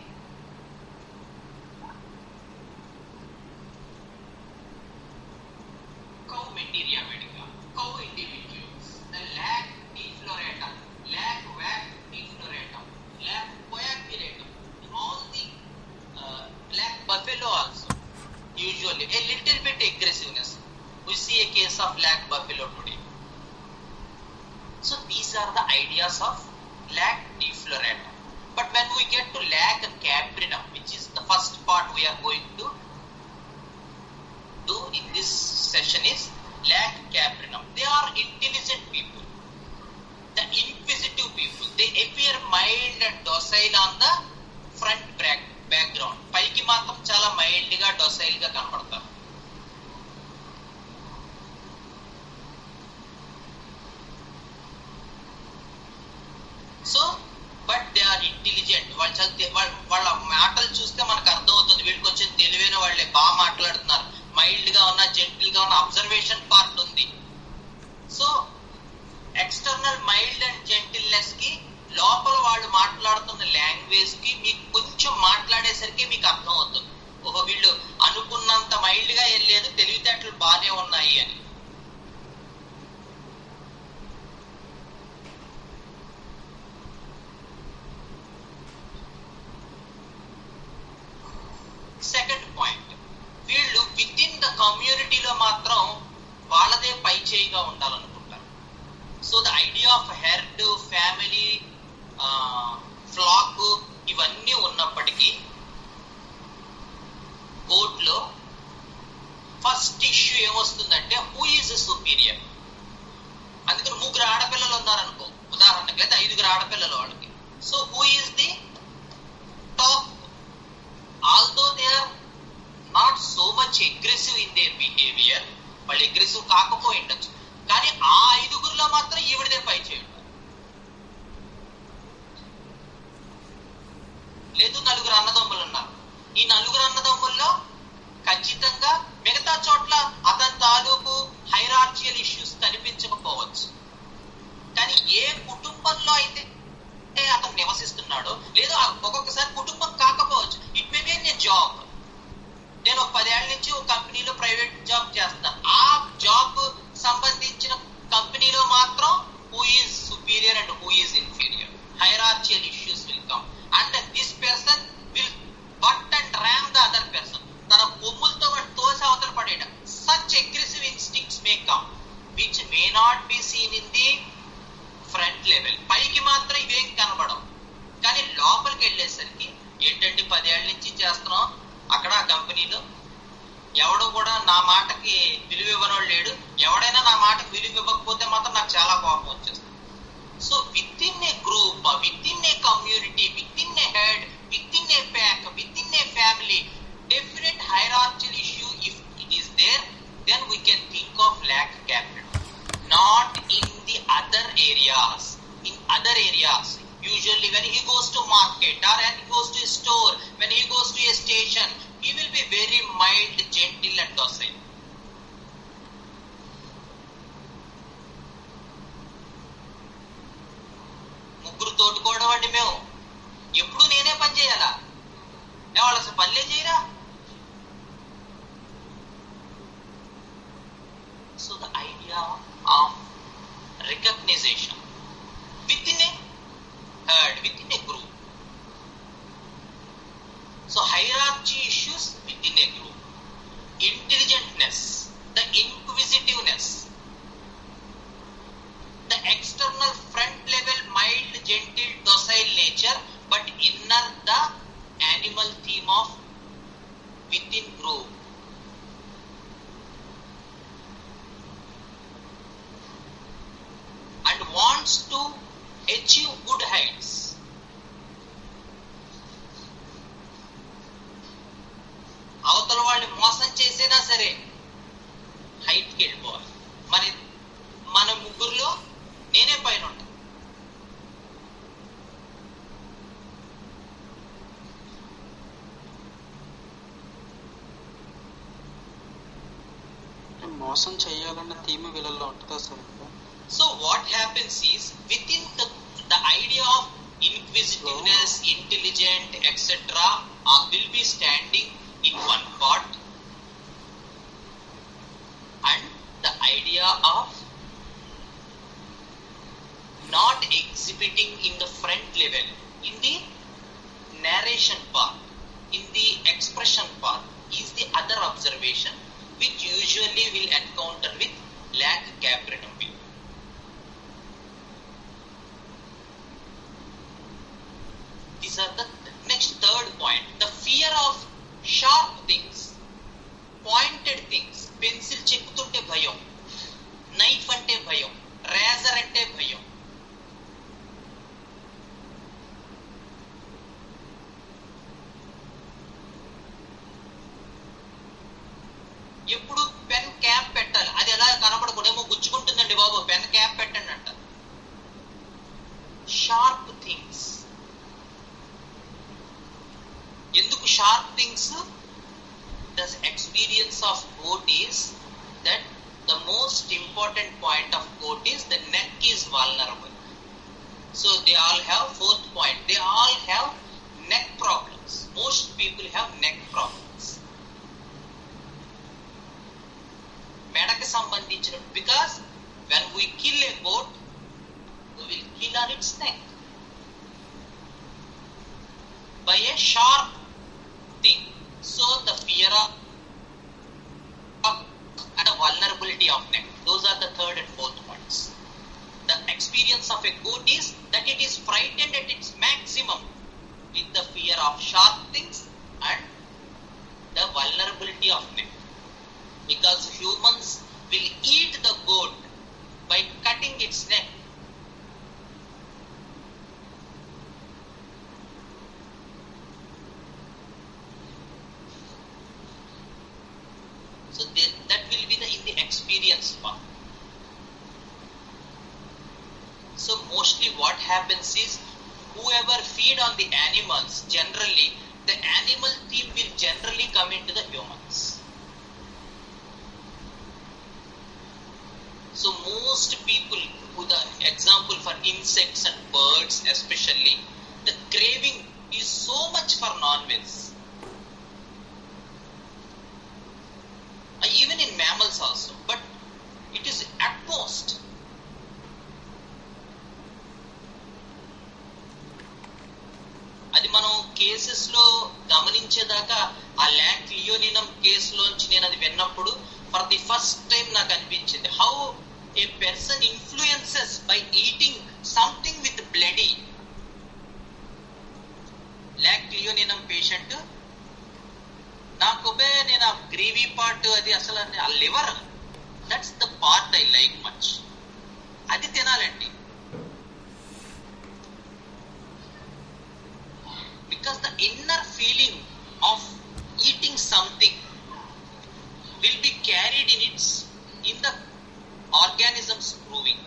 cow materia medica, cow individuals. The lac defloratum, lac vac defloratum, lac coagulatum, all the lac buffalo also usually a little bit aggressiveness. We see a case of lac buffalo today. So these are the ideas of lac defloratum. But when we get to lac caprinum, which is the first part we are going to do in this session, is lac caprinum. They are intelligent people, the inquisitive people. They appear mild and docile on the front background. పైకి మాత్రం చాలా mild గా docile గా కనపడతారు. So but they are intelligent. వాళ్ళ మాటలు చూస్తే మనకు అర్థం అవుతుంది, వీళ్ళు కొంచెం తెలివైన వాళ్ళే, బాగా మాట్లాడుతున్నారు, మైల్డ్ గా ఉన్న, జెంటిల్ గా ఉన్న, అబ్జర్వేషన్ పార్ట్ ఉంది. So external mild and gentleness కి లోపల వాళ్ళు మాట్లాడుతున్న లాంగ్వేజ్ కి మీకు కొంచెం మాట్లాడేసరికి మీకు అర్థం అవుతుంది, ఓహో వీళ్ళు అనుకున్నంత మైల్డ్ గా ఏం లేదు, తెలివితేటలు బాగానే ఉన్నాయి అని. సెకండ్ పాయింట్, వీళ్ళు విత్ ఇన్ ద కమ్యూనిటీలో మాత్రం వాళ్ళదే పై చేయిగా ఉండాలనుకుంటారు. So the idea of herd, family, flock ఇవన్నీ ఉన్నప్పటికీ కోర్టులో ఫస్ట్ ఇష్యూ ఏమొస్తుందంటే హూ ఈజ్ సుపీరియర్ అందుకని 3 ఆడపిల్లలు ఉన్నారనుకో ఉదాహరణకి, లేదా 5 ఆడపిల్లలు వాళ్ళకి. So who is the top? Although they are not so much aggressive in their behaviour, వాళ్ళు అగ్రెసివ్ కాకపోయి ఉండొచ్చు, కానీ ఆ 5గురిలో మాత్రం ఈవిడదే పై చేయడం. లేదు 4 అన్నదమ్ములు ఉన్నారు, ఈ 4 అన్నదమ్ముల్లో ఖచ్చితంగా మిగతా చోట్ల అతని తాలూకు హైరార్చియల్ ఇష్యూస్ కనిపించకపోవచ్చు, కానీ ఏ కుటుంబంలో అయితే అతను నివసిస్తున్నాడో, లేదా ఒక్కొక్కసారి కుటుంబం కాకపోవచ్చు, it may be a job. నేను ఒక 10 ఏళ్ల నుంచి ఒక కంపెనీలో ప్రైవేట్ జాబ్ చేస్తున్నా, ఆ జాబ్ సంబంధించిన కంపెనీలో మాత్రం who is superior and who is inferior, hierarchical issues will come and this person will butt and ram the other person. తన కొమ్ములతో వాడు తోసి అవతల పడేయడం. Such aggressive instincts may come which may not be seen in the front level. పైకి మాత్రం ఇవేం కనబడవు, కానీ లోపలికి వెళ్ళేసరికి ఏంటంటే 10 ఏళ్ల నుంచి చేస్తున్నాం అక్కడ ఆ కంపెనీలో, ఎవడు కూడా నా మాటకి విలువ ఇవ్వనోడు లేడు, ఎవడైనా నా మాటకి విలువ ఇవ్వకపోతే మాత్రం నాకు చాలా కోపం వచ్చేస్తుంది. So with in a group, with in a community, with in a head, with in a pack, with in a family, definite hierarchical issue if it is there, then we can think of lack capital. Not in the other areas. In other areas, usually when he goes to market or when he goes to a store, when he goes to a station, he will be very mild, gentle and docile. ముగ్గురు తోడుకోవడం అండి, మేము ఎప్పుడు నేనే పని చేయాలా? వాళ్ళు అసలు పనిలే చేయరా? So the idea of recognition within a herd, within a group. So hierarchy issues within a group. Intelligentness, the inquisitiveness, the external front level mild, gentle, docile nature, but inner the animal theme of within group. And wants to achieve good heights. అవతల వాళ్ళని మోసం చేసేనా సరే హైట్కి వెళ్ళిపోవాలి. మన ముగ్గురులో నేనే పైన ఉంటాను. మోసం చేయాలన్న థీమ్ వీళ్ళల్లో ఉంటుందా sir? So what happens is within the idea of inquisitiveness, intelligent, etc. will be standing in one part, and the idea of not exhibiting in the front level, in the narration part, in the expression part is the other observation which usually will encounter with lack capital. These are the next third point. The fear of sharp things, pointed things. Pencil చెక్కుతుంటే భయం, knife అంటే భయం, razor అంటే భయం. ఎప్పుడు pen cap పెట్టాలి, అది ఎలా కనపడకూడేమో గుచ్చుకుంటుందండి బాబు, pen cap పెట్టండి అంట. Sharp things. ఎందుకు sharp things? The experience of goat is that the most important point of goat is the neck is vulnerable. So they all have fourth point. They all have neck problems. Most people have neck problems. మెడకి సంబంధించిన, because when we kill a goat, we will kill on its neck by a sharp thing. So the fear of and the vulnerability of neck, those are the third and fourth points. The experience of a goat is that it is frightened at its maximum with the fear of sharp things and the vulnerability of neck, because humans will eat the goat by cutting So mostly what happens is, whoever feed on the animals, generally the animal theme will generally come into the humans. So most people, who the example for insects and birds especially, the craving is so much for non-veg. Even in mammals also, but it is at most. అది మనం cases లో గమనించేదాకా, ఆ ల్యాక్ లియోనినం కేసులోంచి నేను అది విన్నప్పుడు for the first time నాకు అనిపించింది, how a person influences by eating something with bloody. Lac leoninum patient నాకు నేను ఆ గ్రేవీ పార్ట్, అది అసలు ఆ liver, that's the part I like much, అది తినాలండి. Because the inner feeling of eating something will be carried in the organism's proving.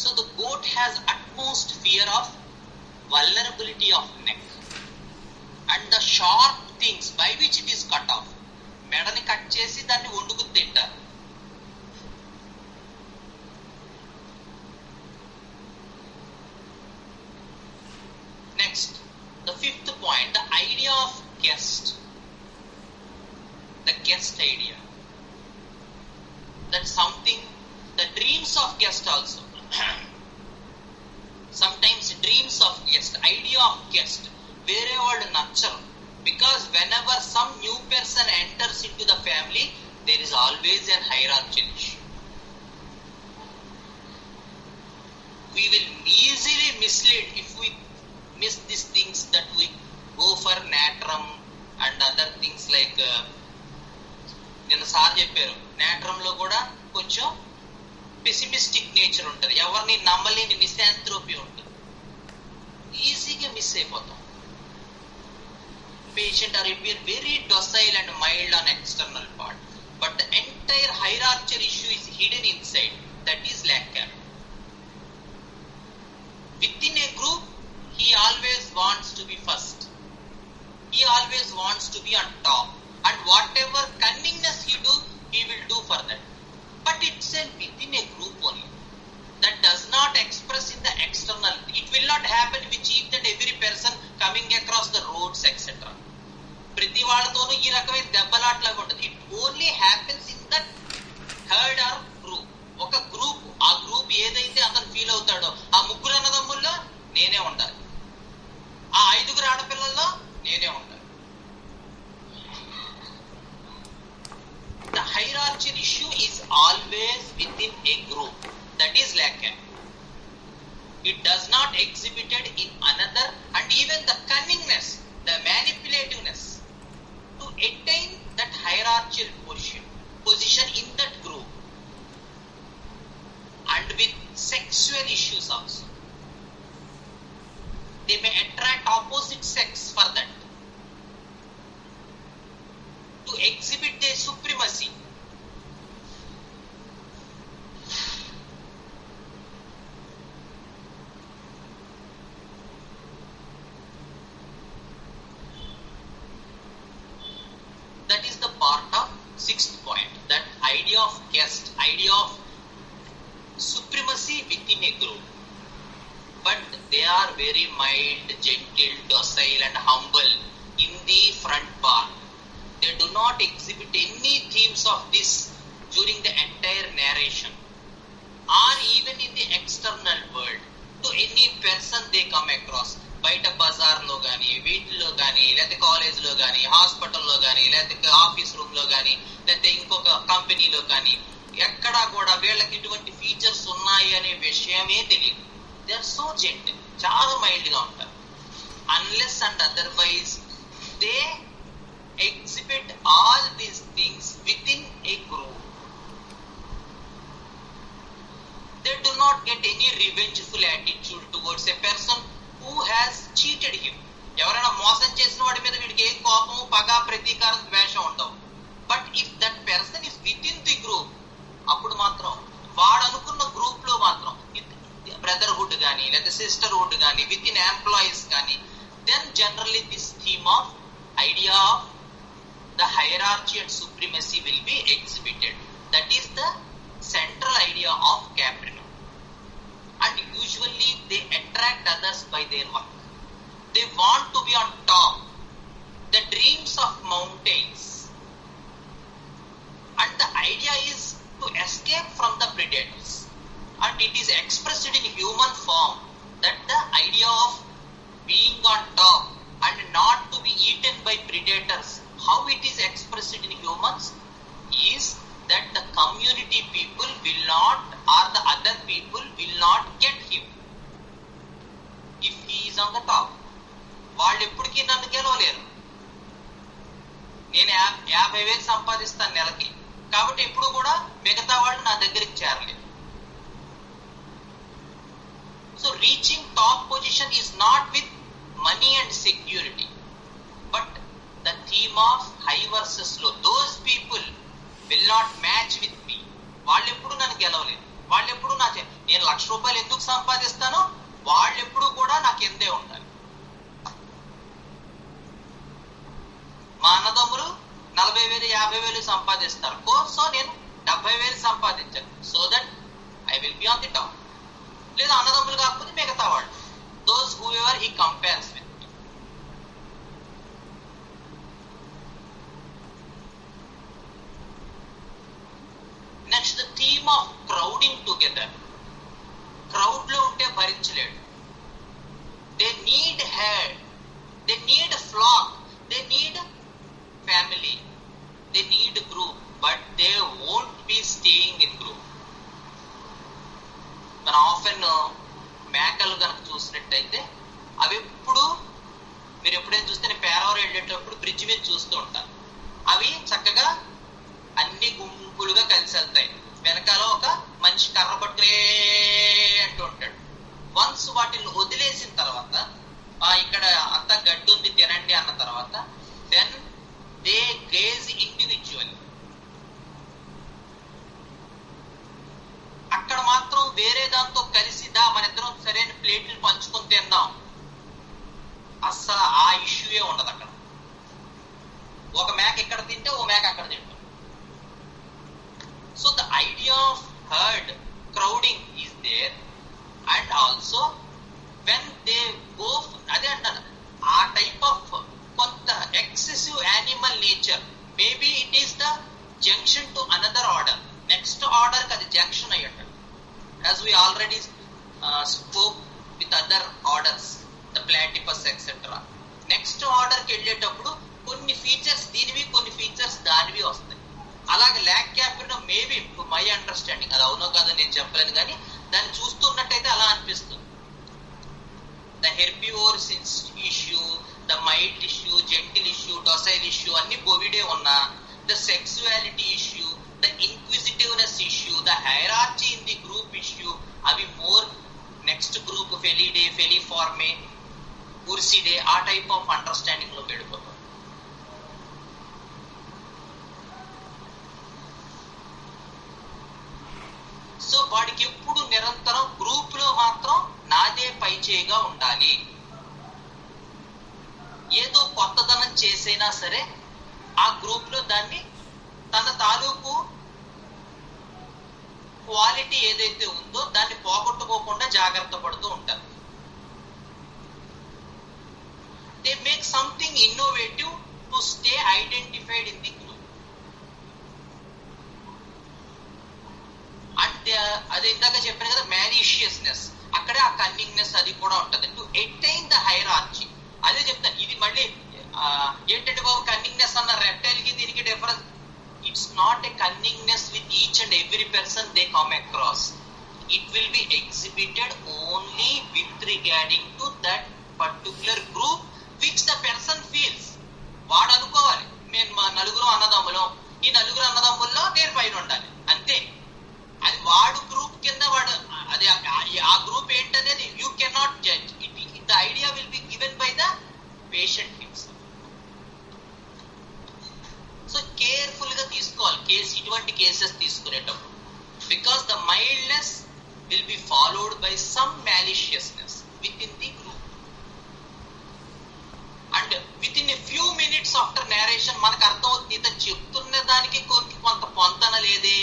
So the goat has utmost fear of vulnerability of neck and the sharp things by which it is cut off. మెడని cut చేసి దాన్ని వండుకు తింటారు. Next, the fifth point, the idea of guest. The guest idea. That's something, the dreams of guest also. Sometimes dreams of guest, idea of guest, వేరే వాళ్ళు నచ్చరు. Because whenever some new person enters into the family, there is always an hierarchical issue. We will easily mislead if we miss these things, that we go for natrum and other things like నిన్న sir చెప్పారు, natrum లో కూడా కొంచెం pessimistic nature ఉంటుంది, ఎవరిని నమ్మలేని మిసాంథ్రోపీ ఉంటుంది, ఈజీగా మిస్ అయిపోతాం. Patient are very docile and mild on external part, but the entire hierarchical issue is hidden inside, that is lack care. Within a group, he always wants to be first. He always wants to be on top. And whatever cunningness he do, he will do for that. But it's within a group only. That does not express in the external. It will not happen with each and every person coming across the roads, etc. ప్రతి వాళ్ళతోనూ ఈ రకమైన దెబ్బలాట్లాగా ఉంటుంది. It only happens in that herd or group. ఒక group, ఆ group ఏదైతే అతను feel అవుతాడో, ఆ ముగ్గురు అన్నదమ్ముల్లో నేనే ఉండాలి, ఆ ఐదుగురు ఆడపిల్లల్లో నేనే ఉండాలి. The hierarchical issue is always within a group, that is lack. It does not exhibited in another, and even the cunningness, the manipulativeness to attain that hierarchical position in that group, and with sexual issues also. They may attract opposite sex for that, to exhibit their supremacy. That is the part of sixth point, that idea of guest, idea of supremacy within a group. But they are very mild, gentle, docile and humble in the front part. They do not exhibit any themes of this during the entire narration, or even in the external world, to any person they come across. బయట బజార్లో కానీ, వీటిలో కానీ, లేకపోతే కాలేజ్లో కానీ, హాస్పిటల్లో కానీ, లేకపోతే ఆఫీస్ రూమ్లో కానీ, లేకపోతే ఇంకొక కంపెనీలో కానీ, ఎక్కడా కూడా వీళ్ళకి ఇటువంటి ఫీచర్స్ ఉన్నాయి అనే విషయమే తెలియదు. దే ఆర్ సో జెంటిల్, చాలా మైల్డ్ గా ఉంటారు. Unless and otherwise they exhibit all these things within a group. They do not get any revengeful attitude towards a person who has cheated him. ఎవరైనా మోసం చేసిన వాడి మీద వీడికి ఏ కోపం, పగ, ప్రతీకారం, ద్వేషం ఉండవు. But if that person is with in the group, అప్పుడు మాత్రం వాడు అనుకున్న గ్రూప్ లో మాత్రం బ్రదర్హుడ్ కానీ లేదా సిస్టర్హుడ్ కానీ విత్ ఇన్ ఎంప్లాయీస్ కానీ, then generally this theme of idea of the hierarchy and supremacy will be exhibited. That is the central idea of Capri. And usually they attract others by their work. They want to be on top, the dreams of mountains. And the idea is to escape from the predators. And it is expressed in human form, that the idea of being on top and not to be eaten by predators. How it is expressed in humans is that the community people will not, or the other people will not get him if he is on the top. వాళ్ళు ఎప్పటికీ నన్ను గెలవలేరు. నేను 50,000 సంపాదిస్తాను నెలకి, కాబట్టి ఎప్పుడు కూడా మిగతా వాళ్ళు నా దగ్గరికి చేరలేరు. So reaching top position is not with money and security, but the theme of high versus low. Those people will not match with me. వాళ్ళు ఎప్పుడు నన్ను గెలవలేదు. వాళ్ళు ఎప్పుడు నేను ₹1,00,000 ఎందుకు సంపాదిస్తానో వాళ్ళు ఎప్పుడు కూడా నాకు ఎందే ఉండాలి. మా అన్నదమ్ములు 40,000 50,000 సంపాదిస్తారు, సో నేను 70,000 సంపాదించాను, so that I will be on the top. లేదా అన్నదమ్ములు కాకపోతే మిగతా వాళ్ళు, those whoever he compares with. Next the theme of crowding together. Crowd లో ఉంటే భరించలేడు. They need head, they need flock, they need family, they need group, but they won't be staying in group. మనం often మేకలు కనుక చూసినట్టయితే అవి ఎప్పుడు, మీరు ఎప్పుడైనా చూస్తే నేను పేరవరం వెళ్ళేటప్పుడు బ్రిడ్జ్ మీద చూస్తూ ఉంటాను, అవి చక్కగా అన్ని గుంపులుగా కలిసి వెళ్తాయి. వెనకాల ఒక మనిషి కర్ర పట్టుకునే అంటూ ఉంటాడు. వన్స్ వాటిని వదిలేసిన తర్వాత, ఇక్కడ అంతా గడ్డి ఉంది తినండి అన్న తర్వాత, దెన్ దే గ్రేజ్ ఇండివిజువల్. అక్కడ మాత్రం వేరే దాంతో కలిసి మన ఇద్దరం సరైన ప్లేట్లు పంచుకొని తిందాం, అస్సలు ఆ ఇష్యూయే ఉండదు అక్కడ. ఒక మేక ఇక్కడ తింటే ఓ మేక అక్కడ తింటాం. So the idea of herd crowding is there, and also when they go, అదే అంటారు, ఆ టైప్ ఆఫ్ కొంత excessive animal nature, maybe it is the junction to another order. Next order కి అది జంక్షన్ అయ్యి ఉంటాడు. As we already spoke with other orders, the platypus etcetera. Next order కి వెళ్ళేటప్పుడు కొన్ని ఫీచర్స్ దీనివి, కొన్ని ఫీచర్స్ దానివి వస్తాయి. అలాగే ల్యాక్ క్యాప్రినో మేబీ మై అండర్స్టాండింగ్, అది అవునో కాదో నేను చెప్పలేను, కానీ దాన్ని చూస్తున్నట్టయితే అలా అనిపిస్తుంది. The herbivores issue, the mild issue, gentle issue, docile issue అన్ని బోవిడే ఉన్నా, the sexuality issue, the inquisitiveness issue, the hierarchy in the group issue, అవి more next group Felidae, Feliformia, Ursidae ఆ టైప్ ఆఫ్ అండర్స్టాండింగ్ లో వెళ్ళిపోతాం. So వాడికి ఎప్పుడు నిరంతరం group లో మాత్రం నాదే పైచేయిగా ఉండాలి. ఏదో కొత్తదనం చేసైనా సరే ఆ గ్రూప్ లో దాన్ని తన తాలూకు క్వాలిటీ ఏదైతే ఉందో దాన్ని పోగొట్టుకోకుండా జాగ్రత్త పడుతూ ఉంటారు. They make something innovative to stay identified in the group. And అదే ఇందాక చెప్పాను కదా, మ్యాలీషియస్నెస్, అక్కడే ఆ కన్నింగ్నెస్ అది కూడా ఉంటది. To attain the hierarchy. అదే చెప్తాను, ఇది మళ్ళీ ఏంటంటే బాబు కన్నింగ్నెస్ అన్న రెప్టైల్ కి దీనికి difference. It's not a cunningness with each and every person they come across. It will B exhibited only with regarding to that particular group which the person feels. వాడు అనుకోవాలి, మేము మా నలుగురు అన్నదమ్ములం, ఈ నలుగురు అన్నదమ్ముల్లో నేను పైన ఉండాలి, అంతే. అది వాడు గ్రూప్ కింద వాడు, అది ఆ గ్రూప్ ఏంటనేది you cannot judge. The idea will be given by the patient himself. So careful గా తీసుకోవాలి ఇటువంటి కేసెస్ తీసుకునేటప్పుడు. because the mildness will be followed by some maliciousness within the group. And within a few minutes after narration మనకు అర్థమవుతుంది ఇతను చెప్తున్న దానికి కొంత పొంతన లేదే.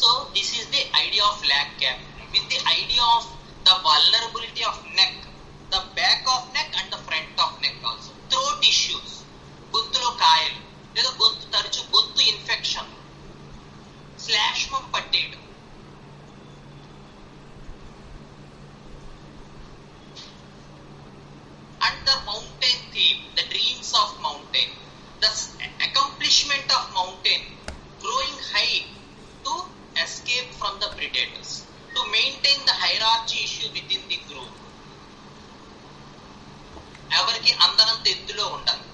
So this is the idea of lag gap with the idea of the vulnerability of neck, the back of neck and the front of neck also. Throat issues, గొంతులో కాయలు లేదా గొంతు తరచు గొంతు infection, శ్లాష్మం పట్టేయడం, and the mountain theme, the dreams of mountain, the accomplishment of mountain, growing high to escape from the predators, to maintain the hierarchy issue within the group. ఎవరికి అందనంత ఎత్తులో ఉండాలి.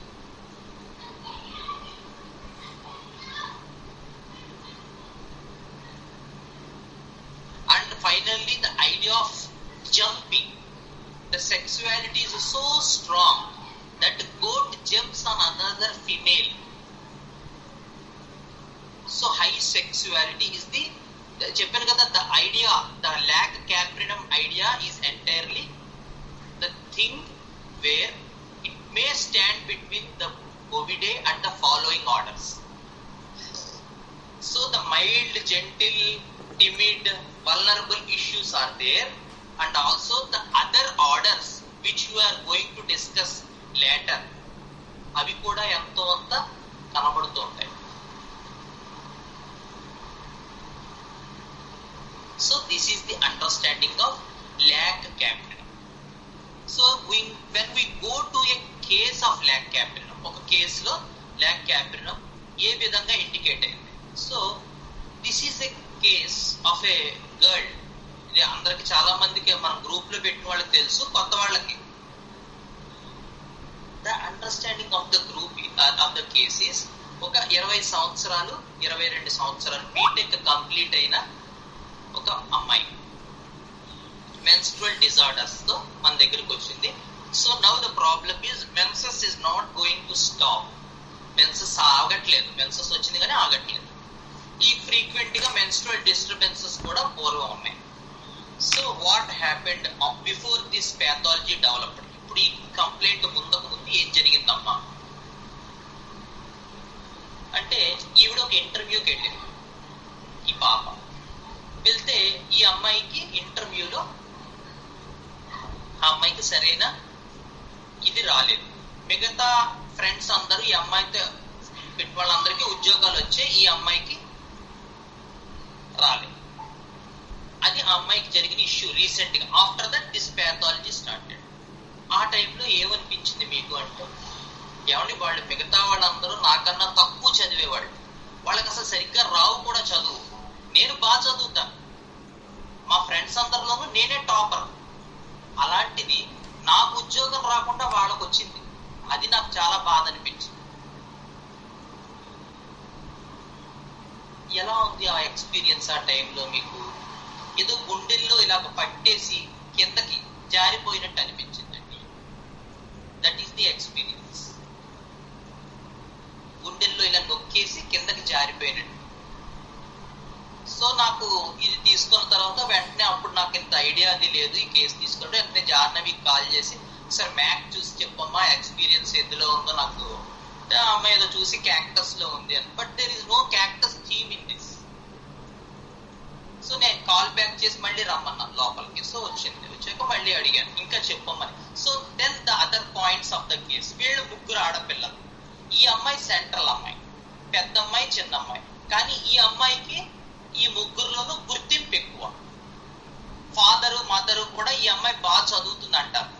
And finally the idea of jumping. The sexuality is so strong that goat jumps on another female. So high sexuality is the చెప్పాను కదా, the idea, the lag caprinum idea is entirely the thing where it may stand between the Bovidae and the following orders. So the mild, gentle, timid, vulnerable issues are there, and also the other orders which you are going to discuss later, అవి కూడా ఎంతో అంత కనబడుతూ ఉంటాయి. So this is the understanding of lag caprinum. So when we go to a case of lag caprinum, ఒక కేసులో lag caprinum ఏ విధంగా indicate అయింది. So this is a case of A girl. ఇది అందరికి చాలా మందికి మన గ్రూప్ లో పెట్టిన వాళ్ళకి తెలుసు, కొత్త వాళ్ళకి. The understanding of the group of the case is ఒక 20 సంవత్సరాలు 22 సంవత్సరాలు బీటెక్ కంప్లీట్ అయిన ఒక అమ్మాయి మెన్స్ట్రువల్ డిజార్డర్స్ తో మన దగ్గరికి వచ్చింది. So now the problem is menses is not going to stop. Menses ఆగట్లేదు, మెన్సెస్ వచ్చింది కానీ ఆగట్లేదు. ఈ ఫ్రీక్వెంట్ గా మెన్స్ట్రువల్ డిస్టర్బెన్సెస్ కూడా పూర్వం ఉన్నాయి. So what happened before this pathology developed? ఇప్పుడు ఈ కంప్లైంట్ ముందుకు ముందు ఏం జరిగిందమ్మా అంటే, ఈవిడ ఒక ఇంటర్వ్యూకి వెళ్ళింది. ఈ పాప వెళ్తే ఈ అమ్మాయికి ఇంటర్వ్యూలో ఆ అమ్మాయికి సరైన ఇది రాలేదు. మిగతా ఫ్రెండ్స్ అందరూ ఈ అమ్మాయితో వాళ్ళందరికీ ఉద్యోగాలు వచ్చాయి, ఈ అమ్మాయికి రాలేదు. అది ఆ అమ్మాయికి జరిగిన ఇష్యూ రీసెంట్ గా. After that this pathology started. ఆ టైంలో ఏమనిపించింది మీకు అంటే, ఏమండి వాళ్ళు మిగతా వాళ్ళందరూ నాకన్నా తక్కువ చదివేవాళ్ళు, వాళ్ళకి అసలు సరిగ్గా రావు కూడా చదువు, నేను బాగా చదువుతా, మా ఫ్రెండ్స్ అందరిలోనూ నేనే టాపర్. అలాంటిది నాకు ఉద్యోగం రాకుండా వాళ్ళకు వచ్చింది. అది నాకు చాలా బాధ అనిపించింది. ఎలా ఉంది ఆ ఎక్స్పీరియన్స్ ఆ టైంలో మీకు? ఏదో గుండెల్లో ఇలాగ పట్టేసి కిందకి జారిపోయినట్టు అనిపించిందండి. That is the experience. గుండెల్లో ఇలా నొక్కేసి కిందకి జారిపోయినట్టు. సో నాకు ఇది తీసుకున్న తర్వాత వెంటనే, అప్పుడు నాకు ఇంత ఐడియా అది లేదు ఈ కేసు తీసుకుంటే, వెంటనే జాహ్నవికి కాల్ చేసి సార్ మ్యాక్ చూసి చెప్పమ్మా ఎక్స్పీరియన్స్ ఎందులో ఉందో నాకు. అమ్మాయి ఏదో చూసి క్యాక్టస్ లో ఉంది అని. But there is no cactus theme in this. So నేను కాల్ బ్యాక్ చేసి మళ్ళీ రమ్మన్నాను లోపలికి. సో వచ్చింది, వచ్చాక మళ్ళీ అడిగాను ఇంకా చెప్పమ్మని. So then the other points of the case. వీళ్ళు ముగ్గురు ఆడపిల్లలు. ఈ అమ్మాయి సెంట్రల్ అమ్మాయి, పెద్ద అమ్మాయి చిన్న అమ్మాయి. కానీ ఈ అమ్మాయికి ఈ ముగ్గురులోనూ గుర్తింపు ఎక్కువ. ఫాదరు మదరు కూడా ఈ అమ్మాయి బాగా చదువుతుంది అంటారు,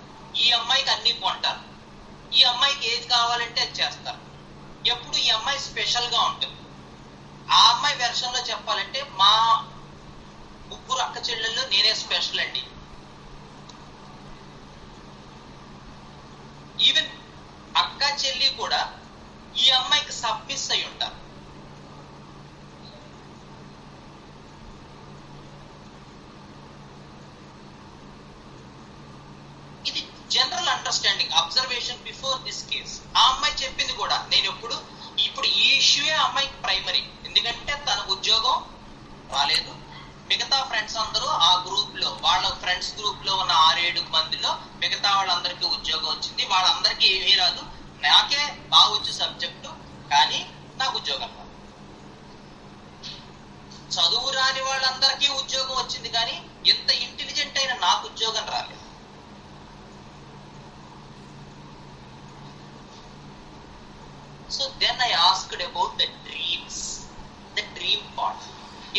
ఈ అమ్మాయికి అన్ని కొంటారు, ఈ అమ్మాయికి ఏది కావాలంటే అది చేస్తారు. ఎప్పుడు ఈ అమ్మాయి స్పెషల్ గా ఉంటుంది. ఆ అమ్మాయి వెర్షన్ లో చెప్పాలంటే, మా ముగ్గురు అక్క చెల్లెల్లో నేనే స్పెషల్ అండి. ఈవెన్ అక్క చెల్లి కూడా ఈ అమ్మాయికి సబ్మిస్ అయి ఉంటారు. Understanding observation before this case. ఆ అమ్మాయి చెప్పింది కూడా నేను ఇప్పుడు ఈ ఇష్యూయే అమ్మాయికి ప్రైమరీ. ఎందుకంటే తన ఉద్యోగం రాలేదు, మిగతా ఫ్రెండ్స్ అందరూ ఆ గ్రూప్ లో వాళ్ళ ఫ్రెండ్స్ గ్రూప్ లో ఉన్న 6-7 మందిలో మిగతా వాళ్ళందరికీ ఉద్యోగం వచ్చింది, వాళ్ళందరికీ ఏమీ రాదు, నాకే బాగా వచ్చు సబ్జెక్టు కానీ నాకు ఉద్యోగం రాదు. చదువు రాని వాళ్ళందరికీ ఉద్యోగం వచ్చింది కానీ ఎంత ఇంటెలిజెంట్ అయినా నాకు ఉద్యోగం రాలేదు. So then I asked about the dreams, the dream part.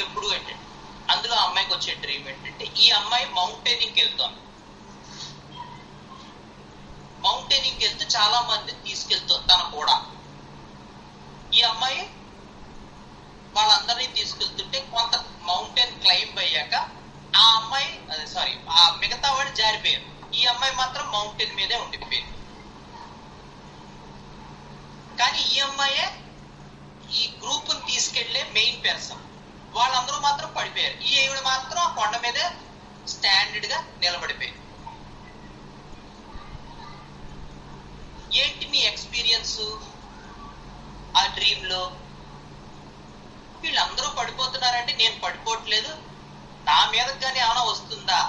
ఎప్పుడు ఏంటంటే అందులో అమ్మాయికి వచ్చే డ్రీమ్ ఏంటంటే ఈ అమ్మాయి మౌంటైనింగ్కి వెళ్తాను, మౌంటైనింగ్కి వెళ్తూ చాలా మంది తీసుకెళ్తుంది తను కూడా. ఈ అమ్మాయి వాళ్ళందరినీ తీసుకెళ్తుంటే కొంత మౌంటైన్ క్లైంబ్ అయ్యాక ఆ అమ్మాయి ఆ మిగతా వాడు జారిపోయారు, ఈ అమ్మాయి మాత్రం మౌంటైన్ మీదే ఉండిపోయింది. కానీ ఈ అమ్మాయే ఈ గ్రూప్ ని తీసుకెళ్లే మెయిన్ పర్సన్, వాళ్ళందరూ మాత్రం పడిపోయారు, ఈ ఈవిడ మాత్రం ఆ కొండ మీదే స్టాండర్డ్ గా నిలబడిపోయింది. ఏంటి మీ ఎక్స్పీరియన్స్ ఆ డ్రీమ్ లో? వీళ్ళందరూ పడిపోతున్నారంటే నేను పడిపోవట్లేదు, నా మీదకి కానీ ఏమైనా వస్తుందా?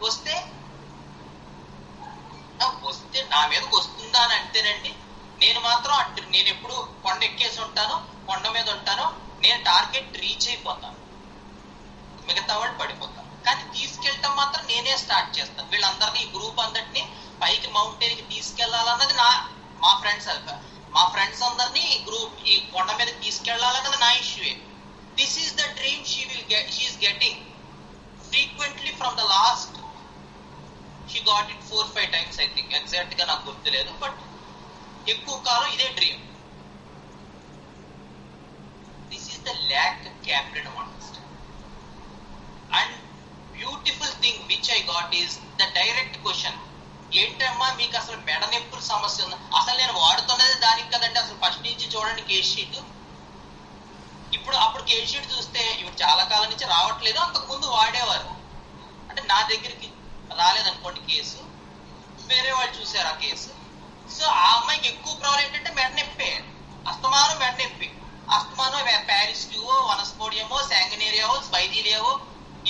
వస్తే నా మీదకి వస్తుందా అని అంటేనండి నేను మాత్రం నేను ఎప్పుడు కొండ ఎక్కేసి ఉంటాను, కొండ మీద ఉంటాను, నేను టార్గెట్ రీచ్ అయిపోతాను, మిగతా వాళ్ళు పడిపోతాను. కానీ తీసుకెళ్ళటం మాత్రం నేనే స్టార్ట్ చేస్తాను. వీళ్ళందరినీ ఈ గ్రూప్ అందరినీ పైకి మౌంటైన్ కి తీసుకెళ్లాలన్నది మా ఫ్రెండ్స్ అందరినీ ఈ కొండ మీద తీసుకెళ్లాలన్నది నా ఇష్యూయే. This is the dream she is getting frequently from the last. She got it 4-5 times I think, exact గా నాకు గుర్తులేదు, బట్ ఎక్కువ కాలం ఇదే dream. This is the lac caprinum understand. And beautiful thing which I got is the direct question, ఏంటమ్మా మీకు అసలు మెడ నొప్పుల సమస్య ఉంది? అసలు నేను వాడుతున్నది దానికి కదండి, అసలు ఫస్ట్ నుంచి చూడండి కేస్ షీట్. అప్పుడు కేస్ షీట్ చూస్తే ఇప్పుడు చాలా కాలం నుంచి రావట్లేదు, అంతకుముందు వాడేవారు. అంటే నా దగ్గరికి రాలేదనుకోండి కేసు, వేరే వాళ్ళు చూసారు ఆ కేసు. సో ఆ అమ్మాయికి ఎక్కువ ప్రాబ్లం ఏంటంటే మెడ నొప్పి, అస్తమానం మెడ నొప్పి, అస్తమానం ప్యారిస్టివో, వనస్పోడియమో, శాంగనేరియావో, స్పైజీలియావో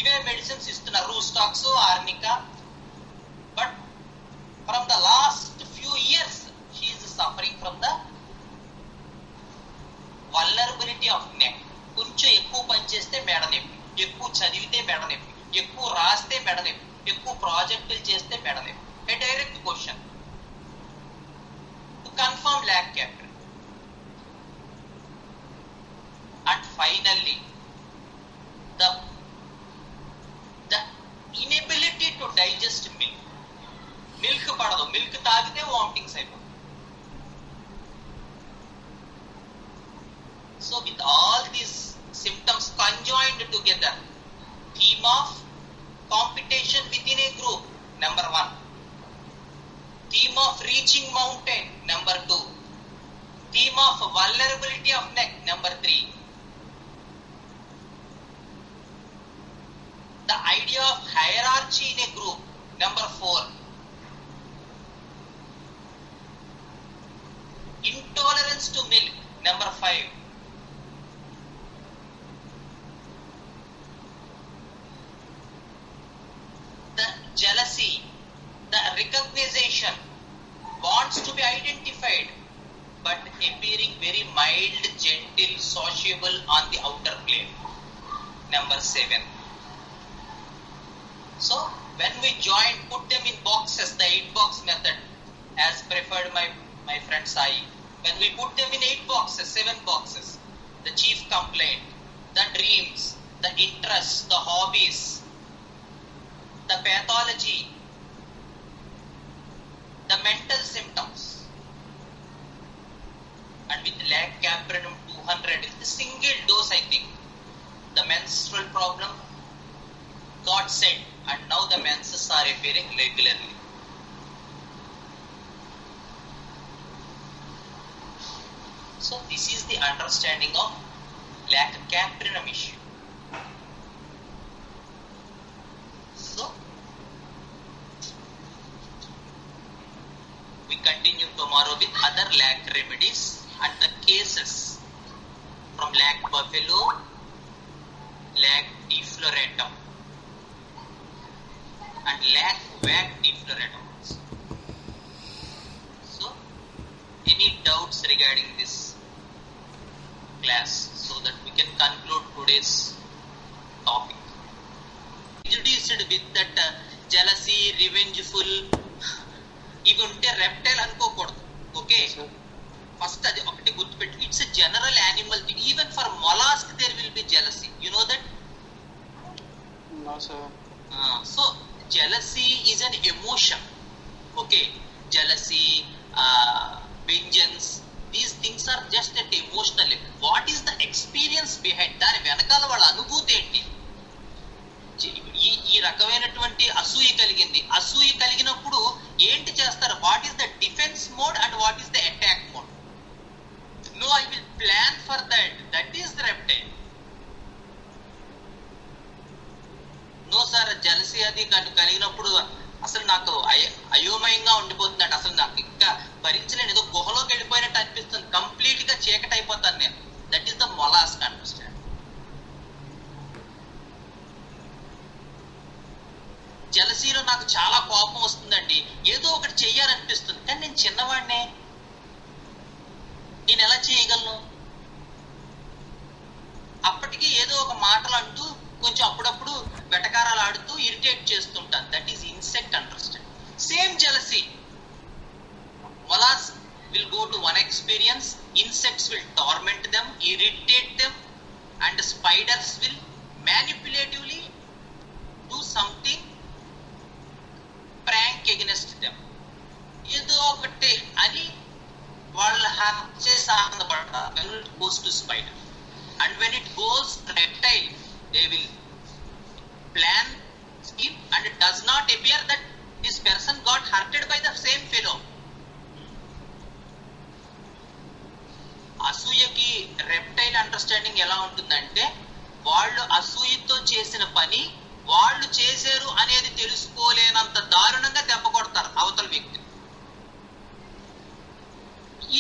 ఇవే మెడిసిన్స్ ఇస్తున్నారు, Rhus tox, arnica. But from the last few years she is suffering from the vulnerability of neck. కొంచెం ఎక్కువ పని చేస్తే మెడ నొప్పి, ఎక్కువ చదివితే మెడ నొప్పి, ఎక్కువ రాస్తే మెడ నొప్పి, ఎక్కువ ప్రాజెక్టులు చేస్తే మెడ నొప్పి. A direct question to confirm lack Capri. And finally the inability to digest milk. Milk పడదు, మిల్క్ తాగితే వామిటింగ్స్ అయిపోతుంది. So with all these symptoms conjoined together, theme of competition within a group, number 1. Theme of reaching mountain, number 2. Theme of vulnerability of neck, number 3. The idea of hierarchy in a group, number 4. Intolerance to milk, number 5. The jealousy, the recognition wants to be identified but appearing very mild, gentle, sociable on the outer plane, number 7. So when we put them in boxes, the 8-box method as preferred my friend Sai, when we put them in 8 boxes, 7 boxes, the chief complaint, the dreams, the interests, the hobbies, the pathology, the mental symptoms, and with lac caprinum 200, it's a single dose I think, the menstrual problem got set and now the menses are appearing regularly. So this is the understanding of lac caprinum issue. continue tomorrow with other lac remedies and the cases from lac buffalo, lac defloratum and lac vac defloratum. So, any doubts regarding this class so that we can conclude today's topic? Introduced with that jealousy, revengeful, ఇవి ఉంటే reptile అనుకోకూడదు. Okay, first అది ఒకటి గుర్తుపెట్టు. It's a general animal thing. Even for mollusc there will be jealousy. You know that? No, sir. So jealousy is an emotion. Okay, jealousy, vengeance, these things are just at emotional level. What is the experience behind? దాని వెనకాల వాళ్ళ అనుభూతి ఏంటి? ఈ రకమైనటువంటి అసూయ కలిగింది. అసూయ కలిగినప్పుడు ఏంటి చేస్తారు? What is the defence mode and what is the attack mode? No, I will plan for that. That is the reptile. No sir, jealousy అది కలిగినప్పుడు అసలు నాకు అయోమయంగా ఉండిపోతుందండి. అసలు నాకు ఇంకా భరించలేను, ఏదో గుహలోకి వెళ్ళిపోయినట్టు అనిపిస్తుంది, కంప్లీట్ గా చీకటి అయిపోతాను నేను. That is the mollusc. Understand? జలసీలో నాకు చాలా కోపం వస్తుందండి, ఏదో ఒకటి చెయ్యాలనిపిస్తుంది, కానీ నేను చిన్నవాడినే, నేను ఎలా చేయగలను? అప్పటికి ఏదో ఒక మాటలు అంటూ కొంచెం అప్పుడప్పుడు వెటకారాలు ఆడుతూ ఇరిటేట్ చేస్తుంటాను. That is insect. Understand? Same jealousy. Mollusc will go to one experience, insects will torment them, irritate them, and spiders will manipulatively do something prank against them. ఏదో ఒకటి అని వాళ్ళ హత్య చేసి ఆనందపడతారు. when it goes to spider and when it goes to reptile, they will plan scheme and it does not appear that this person got hurted by the same fellow. అసూయకి reptile understanding ఎలా ఉంటుందంటే, వాళ్ళు అసూయతో చేసిన పని వాళ్ళు చేశారు అనేది తెలుసుకోలేనంత దారుణంగా దెబ్బ కొడతారు అవతల వ్యక్తి.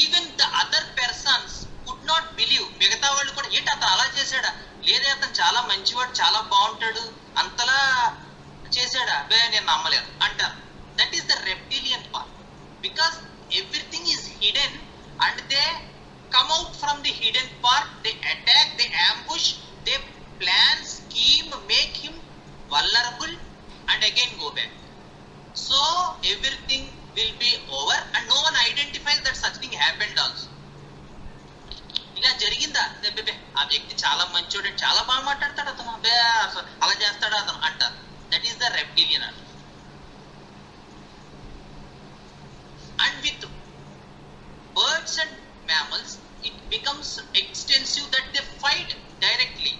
Even the other persons could not believe. మిగతా వాళ్ళు కూడా ఏంటి అతను అలా చేశాడా, లేదే అతను చాలా మంచివాడు, చాలా బాగుంటాడు, అంతలా చేశాడా, అబ్బే నేను నమ్మలేను అంటారు. That is the reptilian part. Because everything is hidden and they come out from the hidden part, they attack, they ambush, they plan, scheme, make him vulnerable and again go back. So everything will be over and no one identifies that such thing happened also. ఇలా జరిగిందా, ఆ వ్యక్తి చాలా మంచోడు, చాలా బాగా మాట్లాడతాడు అతను, అలా చేస్తాడు అతను అంటారు. దట్ ఈస్ ద రెప్టిలియన్ అంట. And with birds and mammals it becomes extensive that they fight directly.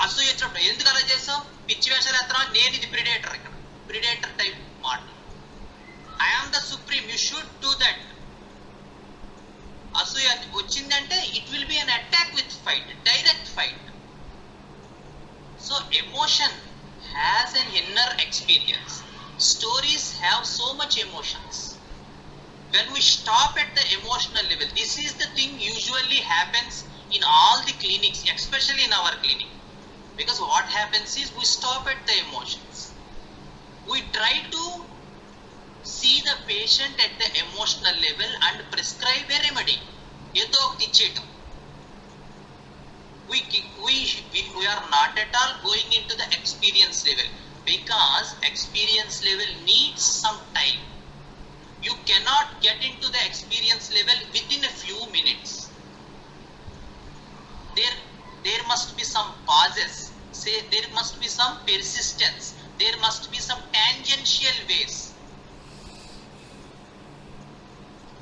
అసూయ వచ్చినప్పుడు ఎందుకు అలా చేసావు, పిచ్చి వేషాలు ఎత్తనా, నేను ఇది ప్రిడేటర్, ఇక్కడ ప్రిడేటర్ టైప్ మాట. I am the supreme, you should do that. అసూయ వచ్చిందంటే it will be an attack with fight, direct fight. So emotion has an inner experience. Stories have so much emotions. When we stop at the emotional level, this is the thing usually happens in all the clinics, especially in our clinic. Because what happens is we stop at the emotions. We try to see the patient at the emotional level and prescribe a remedy. ఏదో ఒకటి ఇచ్చేయటం. We are not at all going into the experience level, because experience level needs some time. You cannot get into the experience level within a few minutes. There must be some pauses. Say there must be some persistence. There must be some tangential ways.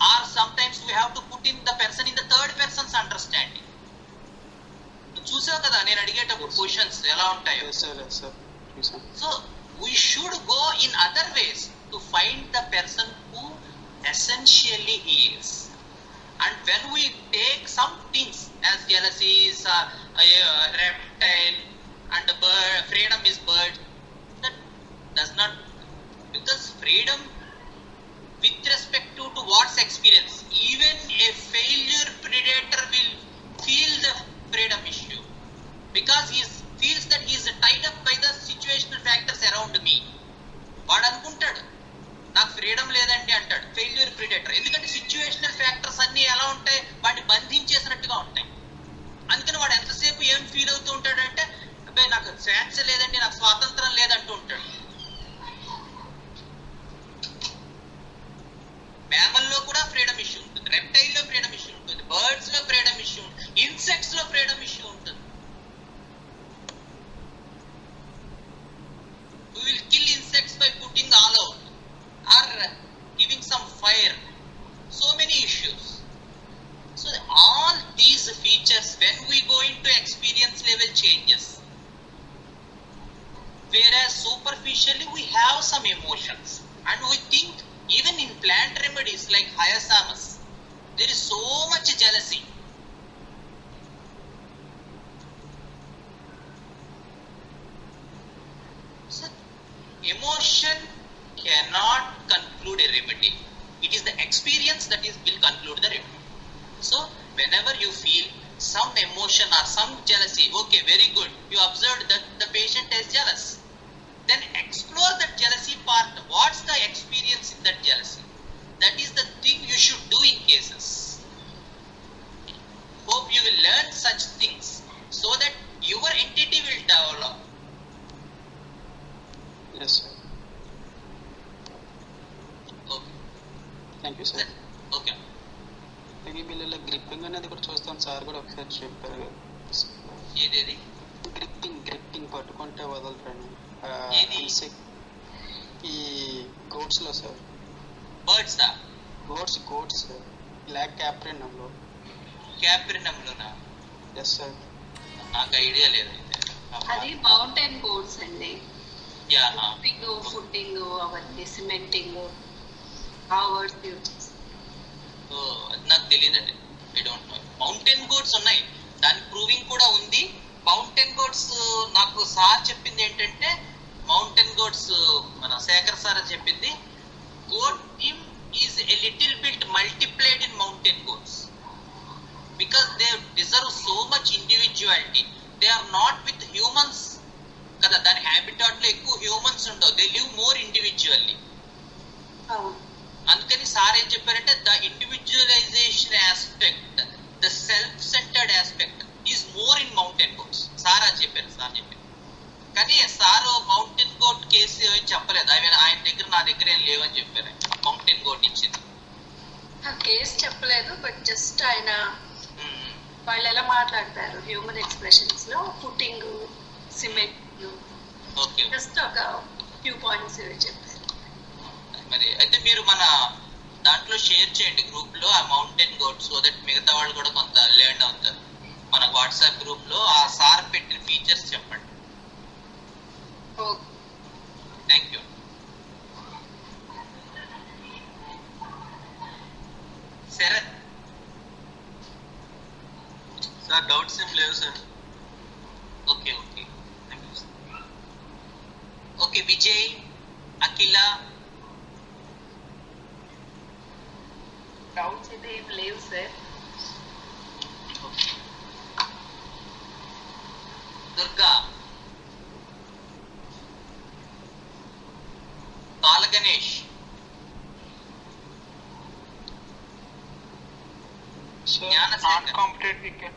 Or sometimes we have to put in the person in the third person's understanding. చూసావు కదా నేను అడిగేటప్పుడు questions ఎలా ఉంటాయో. So we should go in other ways to find the person who essentially he is. And when we take some things as jealousy is reptile and bird, freedom is bird, that does not, because freedom with respect to what's experience. Even a failure predator will feel the freedom issue because he feels that he is tied up by the situational factors around me. వాడు అనుకుంటాడు నాకు freedom లేదండి అంటాడు failure predator. ఎందుకంటే situational factors అన్ని ఎలా ఉంటాయి, వాడిని బంధించేసినట్టుగా ఉంటాయి. అందుకని వాడు ఎంతసేపు ఏం ఫీల్ అవుతూ ఉంటాడంటే అబ్బాయి నాకు స్వేచ్ఛ లేదండి, నాకు స్వాతంత్రం లేదంటూ ఉంటాడు. మ్యామల్లో కూడా ఫ్రీడమ్ ఇష్యూ ఉంటుంది, రెప్టైల్ లో ఫ్రీడమ్ ఇష్యూ ఉంటుంది, బర్డ్స్ లో ఫ్రీడమ్ ఇష్యూ ఉంటుంది, ఇన్సెక్ట్స్ లో ఫ్రీడమ్ ఇష్యూ ఉంటుంది. We will kill insects by putting all out or giving some fire. So many issues. So all these features, when we go into experience level changes, whereas superficially we have some emotions and we think even in plant remedies like hyacinthus there is so much jealousy. So emotion cannot conclude a remedy. It is the experience that will conclude the remedy. So whenever you feel some emotion or some jealousy, okay, very good, you observed that the patient is jealous, then explore that jealousy part. What's the experience in that jealousy? That is the thing you should do in cases. Hope you will learn such things so that your entity will develop. Yes, sir. Okay. Thank you sir. Okay. ఈ పిల్లల gripping అనేది కూడా చూస్తాం sir కూడా ఒకసారి చెప్పారు. ఏదేది gripping పట్టుకుంటే వదలరండి. ఏది? ఈ గోట్స్ లో సార్. బర్డ్స్ గోట్స్ బ్లాక్ క్యాప్రినంలో. క్యాప్రినంలోనా? Yes sir. నాకు ఐడియా లేదు అయితే. అది మౌంటైన్ గోడ్స్ అండి. యా. ఫుడ్డింగ్ అవన్నీ సిమెంటింగ్ ఆ వర్డ్స్ యూజ్ చేస్తారు. అది నాకు తెలియదండి. I don't know. Mountain goats ఉన్నాయి, దాని ప్రూవింగ్ కూడా ఉంది. మౌంటైన్ గోడ్స్ నాకు సార్ చెప్పింది ఏంటంటే మౌంటైన్ గోడ్స్ మన శేఖర్ సార్ చెప్పింది goat team is a little bit multiplied in mountain goats because they deserve so much individuality. They are not with humans kada, దాని హ్యాబిటాట్ లో ఎక్కువ హ్యూమన్స్ ఉండవు, దే లివ్ మోర్ ఇండివిజువల్లీ. అందుకని sir ఏం చెప్పారంటే the individualisation aspect, the self centred aspect is more in mountain goats. Sir అది చెప్పారు, sir చెప్పారు. కానీ సార్ మౌంటైన్ గోట్ కేసు ఏం చెప్పలేదు. ఆయన దగ్గర నా దగ్గర ఏం లేవని చెప్పారు. మౌంటైన్ గోట్ ఇచ్చింది కేసు చెప్పలేదు, బట్ జస్ట్ ఆయన వాళ్ళు ఎలా మాట్లాడతారు హ్యూమన్ ఎక్స్ప్రెషన్స్ లో ఫుటింగ్ సిమెంట్ జస్ట్ ఒక ఫ్యూ పాయింట్స్ చెప్పారు. మరి అయితే మీరు మన దాంట్లో షేర్ చేయండి గ్రూప్ లో ఆ మౌంటైన్ గోట్, సో దట్ మిగతా వాళ్ళు కూడా కొంత లెర్న్ అవుతారు. మన వాట్సాప్ గ్రూప్ లో ఆ సార్ పెట్టిన ఫీచర్స్ చెప్పండి. Thank you. Sharath sir doubts ఏం లేవు sir. Okay okay okay. Vijay, Akhila, doubts అయితే ఏం లేవు sir. Durga, Bala Ganesh, non competitive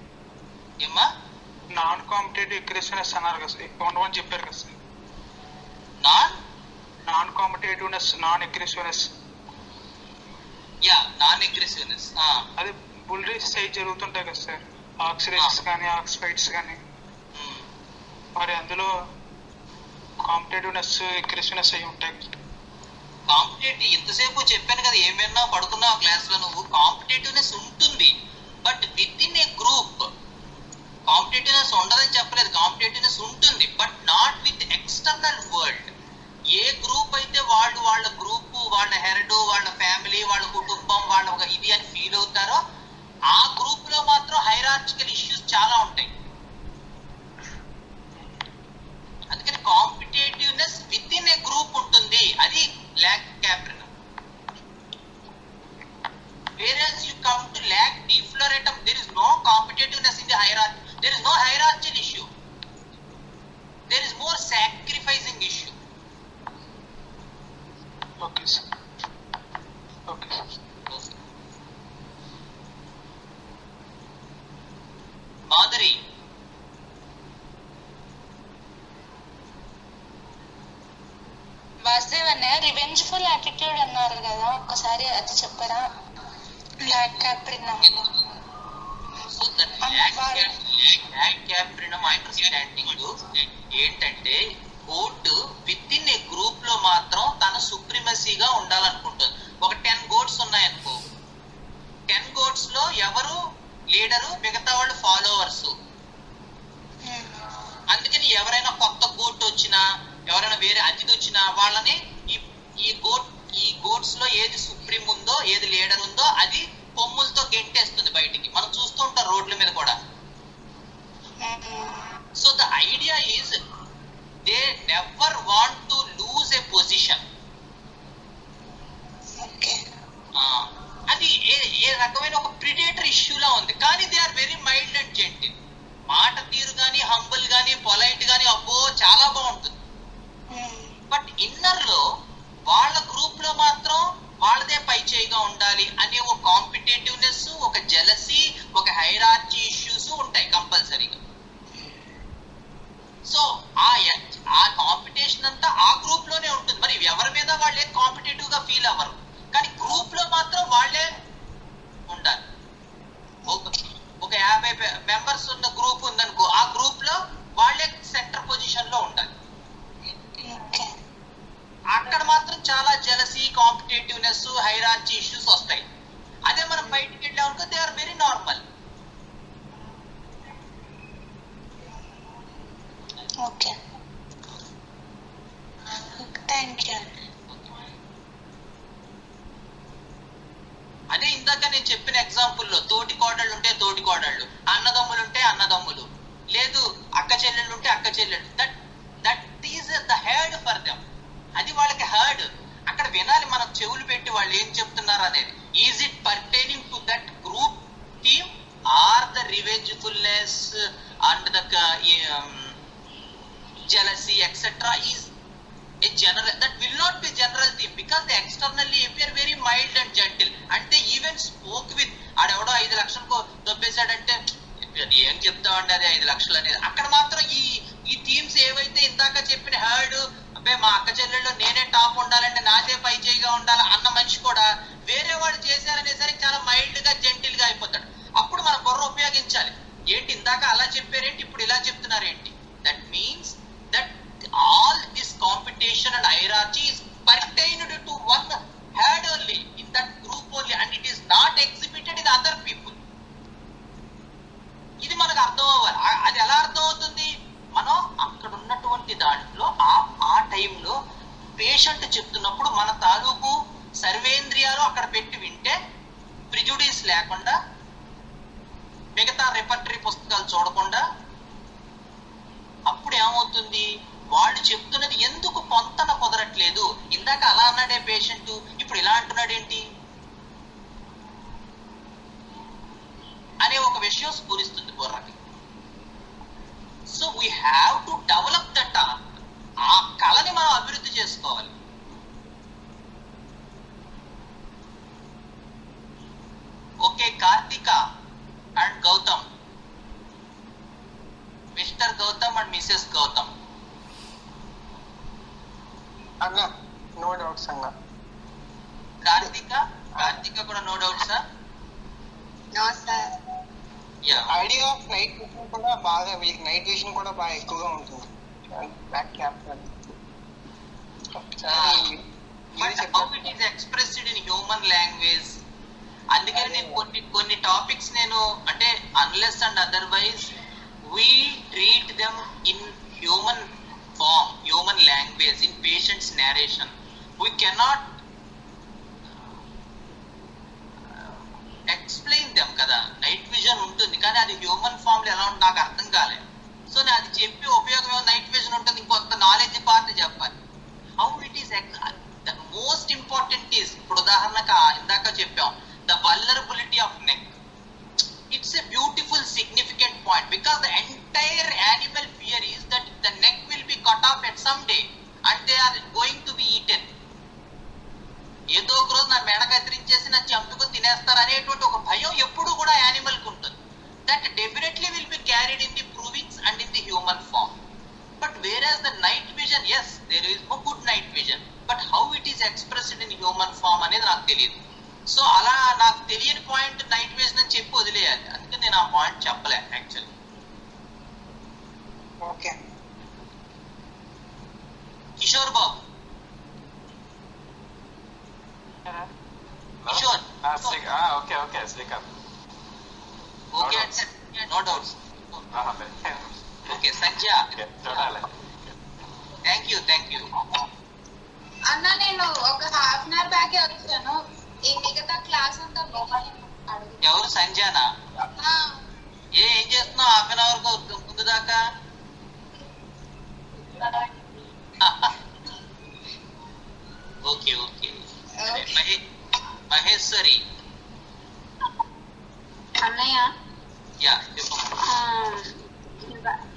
ఏమ్మా నాన్ కాంపిటేటివ్ అగ్రెసివ్నెస్ అన్నారు కదా సార్, ఉండమని చెప్పారు కదా sir. Non competitiveness, non aggressiveness. Yeah, non aggressiveness. అదే బుల్ రేస్ సైజ్ జరుగుతుంటాయి కదా సార్, ఆక్స్ రేసెస్ కానీ ఆక్స్ ఫైట్స్ కానీ, మరి అందులో కాంపిటేటివ్నెస్ అగ్రెసివ్నెస్ అయి ఉంటాయి. కాంపిటేటివ్ ఎంతసేపు చెప్పాను కదా, ఏమైనా పడుకున్నావు క్లాస్ లో నువ్వు. కాంపిటేటివ్నెస్ ఉంటుంది, but with in a group. Competitiveness ఉండదని చెప్పలేదు, కాంపిటేటివ్నెస్ ఉంటుంది, but not with external world. A group అయితే వాళ్ళు వాళ్ళ గ్రూప్, వాళ్ళ హెడ్, వాళ్ళ ఫ్యామిలీ, వాళ్ళ కుటుంబం, వాళ్ళ ఇది అని ఫీల్ అవుతారో ఆ గ్రూప్ లో మాత్రం హైరార్చికల్ ఇష్యూస్ చాలా ఉంటాయి. అందుకని competitiveness with in a group ఉంటుంది, అది black క్యాప్రిన్. whereas you come to lac defloratum, there is no competitiveness in the hierarchy, there is no hierarchical issue, there is more sacrificing issue. Okay sir. Okay. Madhuri, Vasudev అన్నయ్య revengeful attitude అన్నారు కదా, ఒక్కసారి అది చెప్పరా? Lac caprinum. So that lac caprinum understanding ఏంటంటే goat within a group లో మాత్రం తన సుప్రిమసీగా ఉండాలనుకుంటుంది. ఒక 10 goats ఉన్నాయనుకో, 10 goats లో ఎవరు లీడరు, మిగతా వాళ్ళు ఫాలోవర్స్. అందుకని ఎవరైనా కొత్త గోట్ వచ్చినా, ఎవరైనా వేరే అతిథి వచ్చినా వాళ్ళని ఈ గోట్స్ లో ఏది సుప్రీం ఉందో, ఏది లీడర్ ఉందో అది కొమ్ములతో గెంటేస్తుంది బయటికి. మనం చూస్తూ ఉంటాం రోడ్ల మీద కూడా. So the idea is they never want to lose a position. అది ఏ రకమైన ఒక ప్రిడేటర్ ఇష్యూలా ఉంది, కానీ they are very mild and gentle. మాట తీరు గానీ, హంబుల్ గానీ, పొలైట్ గానీ అబ్బో చాలా బాగుంటుంది. బట్ ఇన్నర్ లో వాళ్ళ గ్రూప్ లో మాత్రం వాళ్ళదే పై చేయిగా ఉండాలి అనే ఒక కాంపిటేటివ్నెస్, ఒక జెలసీ, ఒక హైరార్కీ ఇష్యూస్ ఉంటాయి కంపల్సరీగా. సో ఆ కాంపిటీషన్ అంతా ఆ గ్రూప్ లోనే ఉంటుంది. మరి ఎవరి మీద వాళ్ళే కాంపిటేటివ్ గా ఫీల్ అవ్వరు, కానీ గ్రూప్ లో మాత్రం వాళ్ళే ఉండాలి. ఒక 50 members ఉన్న గ్రూప్ ఉందనుకో, ఆ గ్రూప్ లో వాళ్ళే సెంటర్ పొజిషన్ లో ఉండాలి. అక్కడ మాత్రం చాలా జెలసీ, కాంపిటేటివ్నెస్, హైరార్కీ ఇష్యూస్ వస్తాయి. అదే మనం బయటికి వెళ్ళామనుకో they are very normal. Okay, thank you. అదే ఇందాక నేను చెప్పిన ఎగ్జాంపుల్లో తోటి కోడళ్ళు ఉంటే తోటి కోడళ్ళు, అన్నదమ్ములు ఉంటే అన్నదమ్ములు, లేదు అక్క చెల్లెళ్ళు ఉంటే అక్క చెల్లెళ్ళు. That is the heard for them. అది వాళ్ళకి హర్డ్. అక్కడ వినాలి మనం చెవులు పెట్టి వాళ్ళు ఏం చెప్తున్నారు అనేది. Is it pertaining to that group theme or the revengefulness and the jealousy etc. is a general, that will not be general theme because they externally appear very mild and gentle and they even spoke with ఆడెవడో 5 లక్షలకు దొబ్బేశాడంటే ఏం చెప్తామండి అది 5 లక్షలు అనేది. అక్కడ మాత్రం ఈ థీమ్స్ ఏవైతే ఇందాక చెప్పిన హర్డ్, అబ్బే మా అక్క చెల్లెళ్ళు నేనే టాప్ ఉండాలంటే నాదే పై చేయిగా ఉండాలి అన్న మనిషి కూడా వేరే వాళ్ళు చేశారనేసరికి చాలా మైల్డ్ గా జెంటిల్ గా అయిపోతాడు. అప్పుడు మన బుర్ర ఉపయోగించాలి. ఏంటి ఇందాక అలా చెప్పారేంటి, ఇప్పుడు ఇలా చెప్తున్నారేంటి. That means that all this competition and hierarchy is pertained to one head only, in that group only, and it is not exhibited in other people. ఇది మనకు అర్థం అవ్వాలి. అది ఎలా అర్థం అవుతుంది, మనం అక్కడ ఉన్నటువంటి దాంట్లో ఆ టైంలో పేషెంట్ చెప్తున్నప్పుడు మన తాలూకు సర్వేంద్రియాలు అక్కడ పెట్టి వింటే, ప్రిజుడిస్ లేకుండా, మిగతా రెపర్టరీ పుస్తకాలు చూడకుండా, అప్పుడు ఏమవుతుంది, వాళ్ళు చెప్తున్నది ఎందుకు పొంతన కుదరట్లేదు, ఇందాక అలా అన్నాడే పేషెంట్ ఇప్పుడు ఇలా అంటున్నాడు ఏంటి అనే ఒక విషయం స్ఫురిస్తుంది బుర్రకి. So we have to develop that. ఆ కళని మనం అభివృద్ధి చేసుకోవాలి. Okay, Karthika and Gautam, Mr Gautam and Mrs Gautam. అన్న నో డౌట్స్ అన్న. కార్తిక కూడా no doubt sir. No sir. Idea of night vision కూడా బాగా, వీళ్ళకి నైట్ విజన్ కూడా బాగా ఎక్కువగా ఉంటుంది. Back captain how it is expressed in human language. అందుకని నేను కొన్ని టాపిక్స్ నేను అంటే unless and otherwise we treat them in human form, human language, in patient's narration. We cannot explain them కదా. నైట్ విజన్ ఉంటుంది కానీ అది హ్యూమన్ ఫామ్ లో ఎలా ఉంటుంది నాకు అర్థం కాలేదు. సో నేను అది చెప్పి ఉపయోగం, నైట్ విజన్ ఉంటుంది, ఇంకొంత నాలెడ్జ్ పార్ట్ చెప్పాలి. How it is the most important is, ఇప్పుడు ఉదాహరణకు ఇందాక చెప్పాం, the vulnerability of neck. It's a beautiful significant point because the entire animal fear is that the neck will be cut off at some day and they are going to be eaten. ఏదో ఒక రోజు నా మెడ కత్తిరించేసి నా చంపుకొని తినేస్తారు అనేటువంటి ఒక భయం ఎప్పుడు కూడా యానిమల్ కి ఉంటుంది. That definitely will be carried in the provings and in the human form. But whereas the night vision, yes there is no good night vision, but how it is expressed in human form అనేది నాకు తెలియదు. So అలా నాకు తెలియని point night vision అని చెప్పి వదిలేయాలి. అందుకని నేను ఆ పాయింట్ చెప్పలే actually. Okay Kishore Babu, Kishore okay okay Srikanth, okay no doubts. Okay Sandhya, చూడాలి. థ్యాంక్ యూ అన్న. నేను ఒక హాఫ్ అన్ అవర్ బ్యాకే వచ్చాను. ఈ మిగతా క్లాస్ అంతా ఎవరు? సంధ్యానా? ఏం చేస్తున్నావు హాఫ్ అన్ అవర్ ముందు దాకా? ఓకే మహేశ్వరి. అన్నయ్య, యా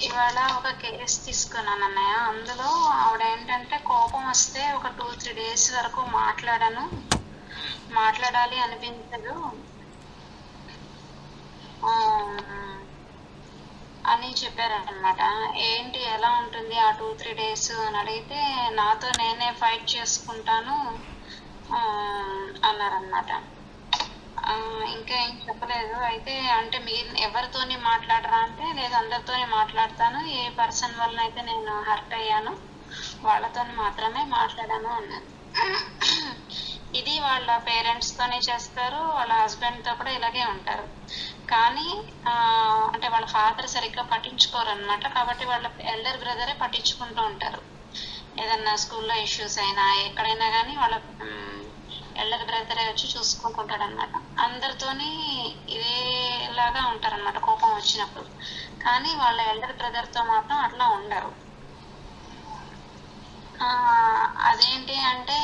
ఇవాళ ఒక కేసు తీసుకున్నాను అన్నయ్య. అందులో ఆవిడ ఏంటంటే కోపం వస్తే ఒక 2-3 days వరకు మాట్లాడాలి అనిపించదు అని చెప్పారనమాట. ఏంటి ఎలా ఉంటుంది ఆ 2-3 days అని అడిగితే నాతో నేనే ఫైట్ చేసుకుంటాను అన్నారనమాట. ఇంకా ఏం చెప్పలేదు. అయితే అంటే మీరు ఎవరితోని మాట్లాడరా అంటే లేదు అందరితోని మాట్లాడతాను, ఏ పర్సన్ వల్ల అయితే నేను హర్ట్ అయ్యాను వాళ్ళతో మాత్రమే మాట్లాడాను అన్నాను. ఇది వాళ్ళ పేరెంట్స్ తోనే చేస్తారు, వాళ్ళ హస్బెండ్ తో కూడా ఇలాగే ఉంటారు. కానీ అంటే వాళ్ళ ఫాదర్ సరిగ్గా పట్టించుకోరు అనమాట. కాబట్టి వాళ్ళ ఎల్డర్ బ్రదరే పట్టించుకుంటూ ఉంటారు. ఏదన్నా స్కూల్లో ఇష్యూస్ అయినా ఎక్కడైనా కానీ వాళ్ళ ఎల్డర్ బ్రదరే వచ్చి చూసుకుంటుంటాడు అనమాట. అందరితోని ఇదేలాగా ఉంటారనమాట కోపం వచ్చినప్పుడు. కానీ వాళ్ళ ఎల్డర్ బ్రదర్ తో మాత్రం అట్లా ఉండరు. అదేంటి అంటే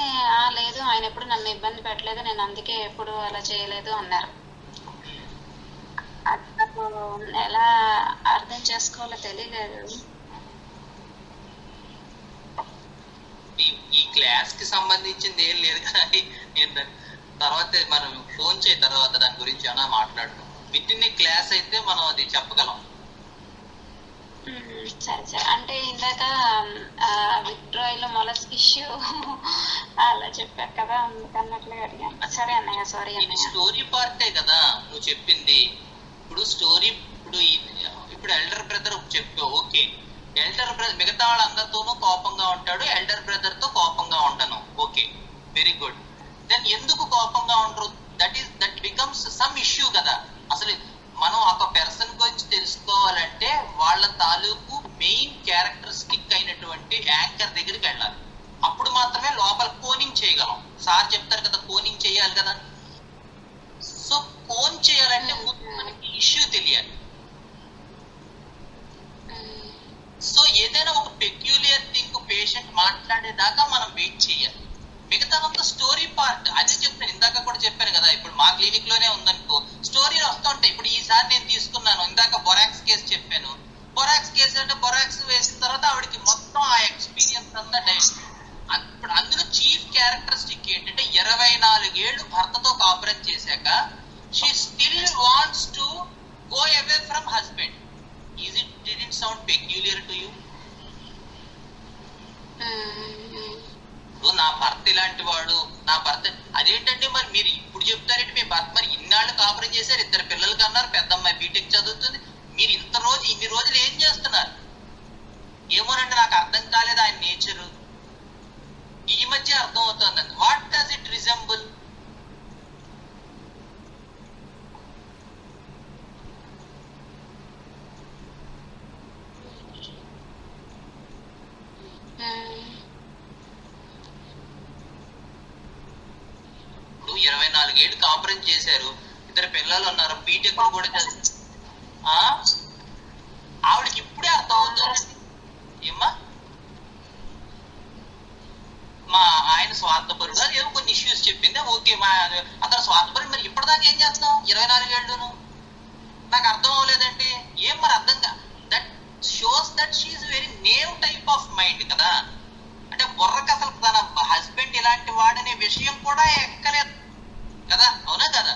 లేదు ఆయన ఎప్పుడు నన్ను ఇబ్బంది పెట్టలేదు, నేను అందుకే ఎప్పుడు అలా చేయలేదు అన్నారు. అది నాకు ఎలా అర్థం చేసుకోవాలో తెలియలేదు. ఈ క్లాస్ కి సంబంధించింది ఏం లేదు కదా. నేను తర్వాత మనం ఫోన్ చేయ తర్వాత దాని గురించి అన్నా మాట్లాడతాం. విత్ ఇన్ ఏ క్లాస్ అయితే మనం అది చెప్పగలం. సరే అంటే ఇందాక విత్డ్రాయల్ మొలస్క్ ఇష్యూ అలా చెప్పారు కదా, అందుకన్నట్లే అడిగాను. సరే అన్నయ్య, సారీ అన్నయ్య. స్టోరీ పార్టే కదా నువ్వు చెప్పింది. ఇప్పుడు స్టోరీ ఇప్పుడు ఎల్డర్ బ్రదర్ చెప్పు, ఓకే. ఎల్డర్ బ్రదర్ మిగతా వాళ్ళందరితోనూ కోపంగా ఉంటాడు, ఎల్డర్ బ్రదర్ తో కోపంగా ఉండను, ఓకే, వెరీ గుడ్. దెన్ ఎందుకు కోపంగా ఉండరు? దట్ బికమ్స్ సమ్ ఇష్యూ కదా. అసలు మనం ఒక పర్సన్ గురించి తెలుసుకోవాలంటే వాళ్ళ తాలూకు మెయిన్ క్యారెక్టరిస్టిక్ అయినటువంటి యాంకర్ దగ్గరికి వెళ్ళాలి. అప్పుడు మాత్రమే లోపల కోనింగ్ చేయగలం. సార్ చెప్తారు కదా కోనింగ్ చేయాలి కదా. సో కోన్ చేయాలంటే ముందు మనకి ఇష్యూ తెలియాలి. సో ఏదైనా ఒక పెక్యులియర్ థింగ్ పేషెంట్ మాట్లాడేదాకా మనం వెయిట్ చేయాలి. మిగతా స్టోరీ పార్ట్ అదే చెప్తాను, ఇందాక కూడా చెప్పాను కదా. ఇప్పుడు మా క్లినిక్ లోనే ఉందనుకో, స్టోరీలు వస్తుంటాయి. ఇప్పుడు ఈసారి నేను తీసుకున్నాను, ఇందాక బొరాక్స్ కేసు చెప్పాను. బొరాక్స్ కేసు అంటే బొరాక్స్ వేసిన తర్వాత ఆవిడకి మొత్తం ఆ ఎక్స్పీరియన్స్ అంతా ఇప్పుడు అందులో చీఫ్ క్యారెక్టరిస్టిక్ ఏంటంటే 24 ఏళ్ళు భర్తతో కాపురం చేశాక she still wants to go away from husband. Did it sound peculiar to you? నా భర్త ఇలాంటి వాడు, నా భర్త అదేంటంటే మరి మీరు ఇప్పుడు చెప్తారంటే మీ భర్త మరి ఇన్నాళ్ళు కాపురం చేశారు, 2 పిల్లలు కన్నారు, పెద్ద అమ్మాయి బీటెక్ చదువుతుంది, మీరు ఇన్ని రోజులు ఏం చేస్తున్నారు? ఏమోనండి నాకు అర్థం కాలేదు ఆయన నేచరు. ఈ మధ్య అర్థం అవుతుందండి. What does it resemble? ఇప్పుడు 24 ఏళ్ళు కాపురం చేశారు, 2 పిల్లలు ఉన్నారు, బీటెక్ కూడా ఆవిడకి ఇప్పుడే అర్థం అవుతుంది. ఏమ్మా మా ఆయన స్వార్థపరుడు అని ఏదో కొన్ని ఇష్యూస్ చెప్పింది. ఓకే, అతను స్వార్థపరుడు. మరి ఇప్పటిదాకా ఏం చేస్తాం 24 ఏళ్ళును? నాకు అర్థం అవ్వలేదండి. ఏం మరి అర్థంగా that shows that she very naive type of mind కదా. అంటే బుర్రకు అసలు తన హస్బెండ్ ఇలాంటి వాడనే విషయం కూడా ఎక్కలేదు కదా, అవునా కదా?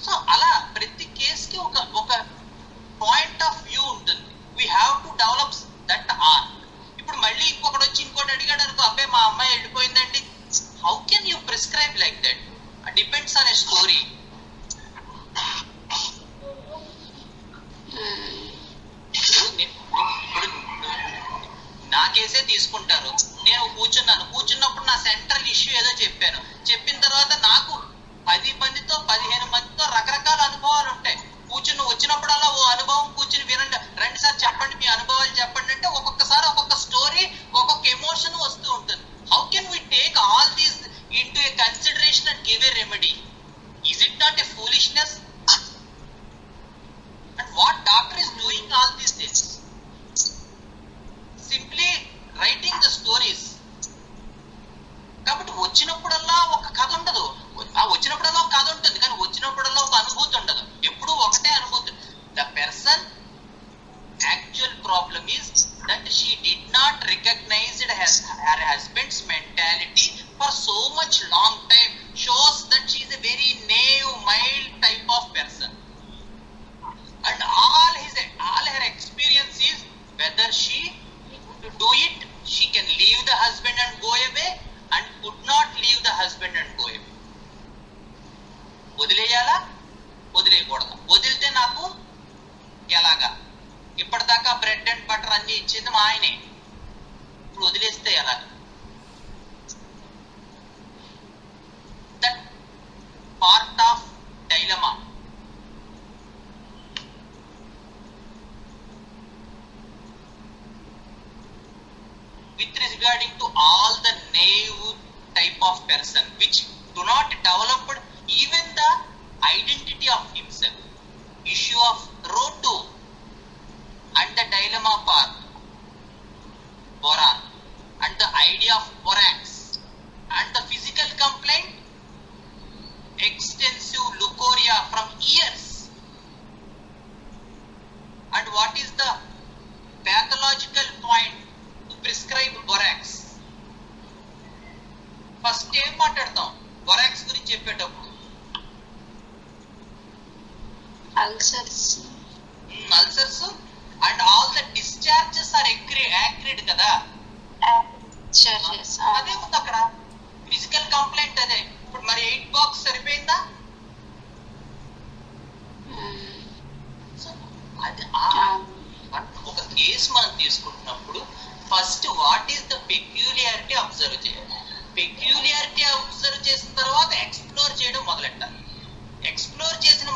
సో అలా ప్రతి కేసుకి ఒక పాయింట్ ఆఫ్ వ్యూ ఉంటుంది. We have to develop that art. ఇప్పుడు మళ్ళీ ఇంకొకటి వచ్చి ఇంకోటి అడిగాడు అనుకో, అబ్బాయి మా అమ్మాయి వెళ్ళిపోయిందండి, how can you prescribe like that? Depends on a story. ఇప్పుడు నా కేసే తీసుకుంటారు. నేను కూర్చున్నప్పుడు నా సెంట్రల్ ఇష్యూ ఏదో చెప్పాను. చెప్పిన తర్వాత నాకు 10 మందితో 15 మందితో రకరకాల అనుభవాలు ఉంటాయి. వచ్చినప్పుడల్లా ఓ అనుభవం కూర్చుని వినండి, రండి సార్ చెప్పండి మీ అనుభవాలు చెప్పండి అంటే ఒక్కొక్కసారి ఒక్కొక్క స్టోరీ, ఒక్కొక్క ఎమోషన్ వస్తూ ఉంటుంది. How can we take all these into a consideration and give a remedy? Is it not a foolishness? And what doctor is doing all these things? Simply writing the stories. కాబట్టి వచ్చినప్పుడల్లా ఒక కథ ఉండదు. వచ్చినప్పుడల్లా ఒక కథ ఉంటుంది, కానీ వచ్చినప్పుడల్లా ఒక అనుభూతి ఉండదు. ఎప్పుడు ఒకటే అనుభూతి. The person actual problem is that she did not recognized her husband's mentality for so much long time. Shows that she is a very naive, mild type of person. And all her experience is whether she to do it, she can leave the husband and go away, and could not leave the husband and go away. వదిలేయాలా వదిలేయకూడదా? వదిలితే నాకు ఎలాగా? ఇప్పటిదాకా bread and butter అన్ని ఇచ్చింది మా ఆయనే, ఇప్పుడు వదిలేస్తే ఎలాగా? That part of dilemma. With regarding to all the naive type of person which do not develop even the identity of himself, issue of row 2 and the dilemma part, boron, and the idea of borax, and the physical complaint, extensive leukorrhea from years. And what is the pathological point to prescribe borax? First ఏం మాట్లాడతాం borax గురించి చెప్పేటప్పుడు? Ulcers and all the discharges are accurate కదా. అదే ఉంది అక్కడ physical complaint. అదే ఇప్పుడు మరి 8 బాక్స్ సరిపోయిందా? సో అది ఒక కేసు మనం తీసుకుంటున్నప్పుడు first what is the peculiarity observe చేయాలి. పెక్యూలియారిటీ అబ్జర్వ్ చేసిన తర్వాత ఎక్స్ప్లోర్ చేయడం మొదలెట్టాలి. ఎక్స్ప్లోర్ చేసిన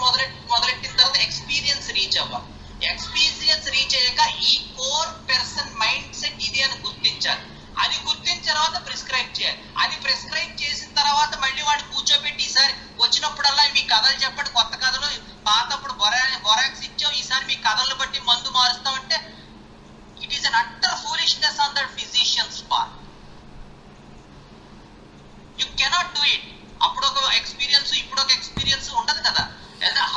మొదలెట్టిన తర్వాత ఎక్స్పీరియన్స్ రీచ్ అవ్వాలి. ఎక్స్పీరియన్స్ రీచ్ అయ్యాక ఈ కోర్ పర్సన్ మైండ్ సెట్ ఇది అని గుర్తించాలి. అది గుర్తించిన తర్వాత ప్రిస్క్రైబ్ చేయాలి. అది ప్రిస్క్రైబ్ చేసిన తర్వాత మళ్ళీ వాడిని కూర్చోబెట్టి ఈసారి వచ్చినప్పుడల్లా మీ కథలు చెప్పండి, కొత్త కథలు, పాతప్పుడు బొరాక్స్ ఇచ్చాం, ఈసారి మీ కథలను బట్టి మందు మారుస్తామంటే it is an utter foolishness on the physician's part. You cannot do it. అప్పుడు ఒక ఎక్స్పీరియన్స్ ఇప్పుడు ఒక ఎక్స్పీరియన్స్ ఉండదు కదా.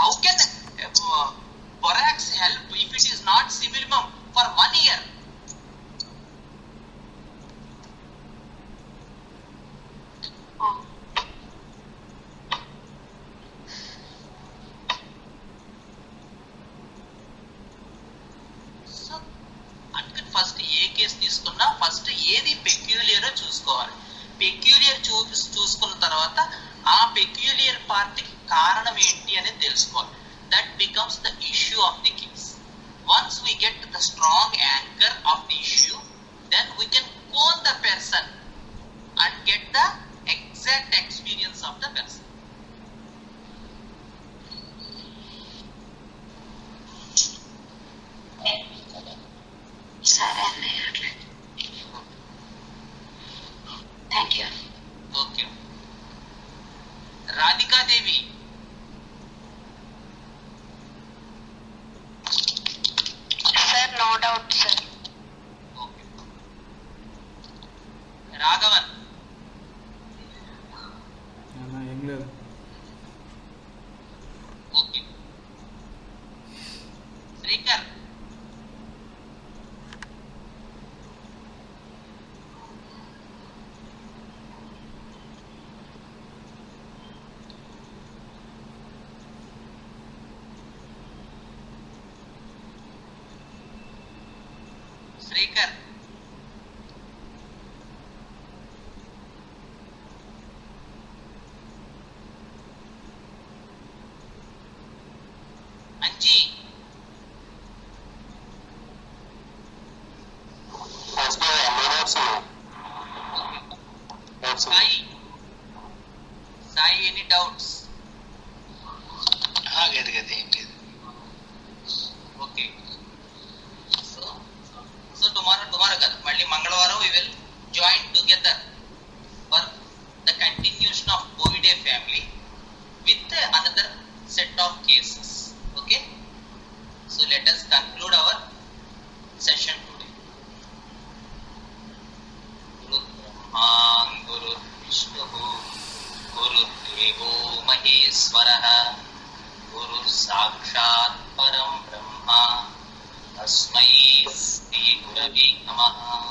How can borax help if it is not similimum for 1 year? So అందుకని ఫస్ట్ ఏ కేసు తీసుకున్నా ఫస్ట్ ఏది పెక్యూలియరో చూసుకోవాలి. పెక్యూలియర్ చూసుకున్న తర్వాత ఆ పెక్యూలియర్ పార్టీకి కారణం ఏంటి అనేది తెలుసుకోవాలి. That becomes the issue of the case. Once we get the strong anchor of the issue, then we can cone the person and get the exact experience of the person. సరే అన్నయ్య, thank you. Okay. Radhikadevi, sir no doubt sir. Okay. లేదు. Okay Srikar Srikar Anji Sai Sai any doubts గది గది ఏం లేదు. Okay so so tomorrow కదా మళ్ళీ మంగళవారం we will join together for the continuation of Bovidae family with another set of cases. Okay, so let us conclude our session today. Guru Brahma Guru Vishnu Guru Devo Maheswarah Guru Sakshat Param Brahma Tasmai Sri Gurave Namaha.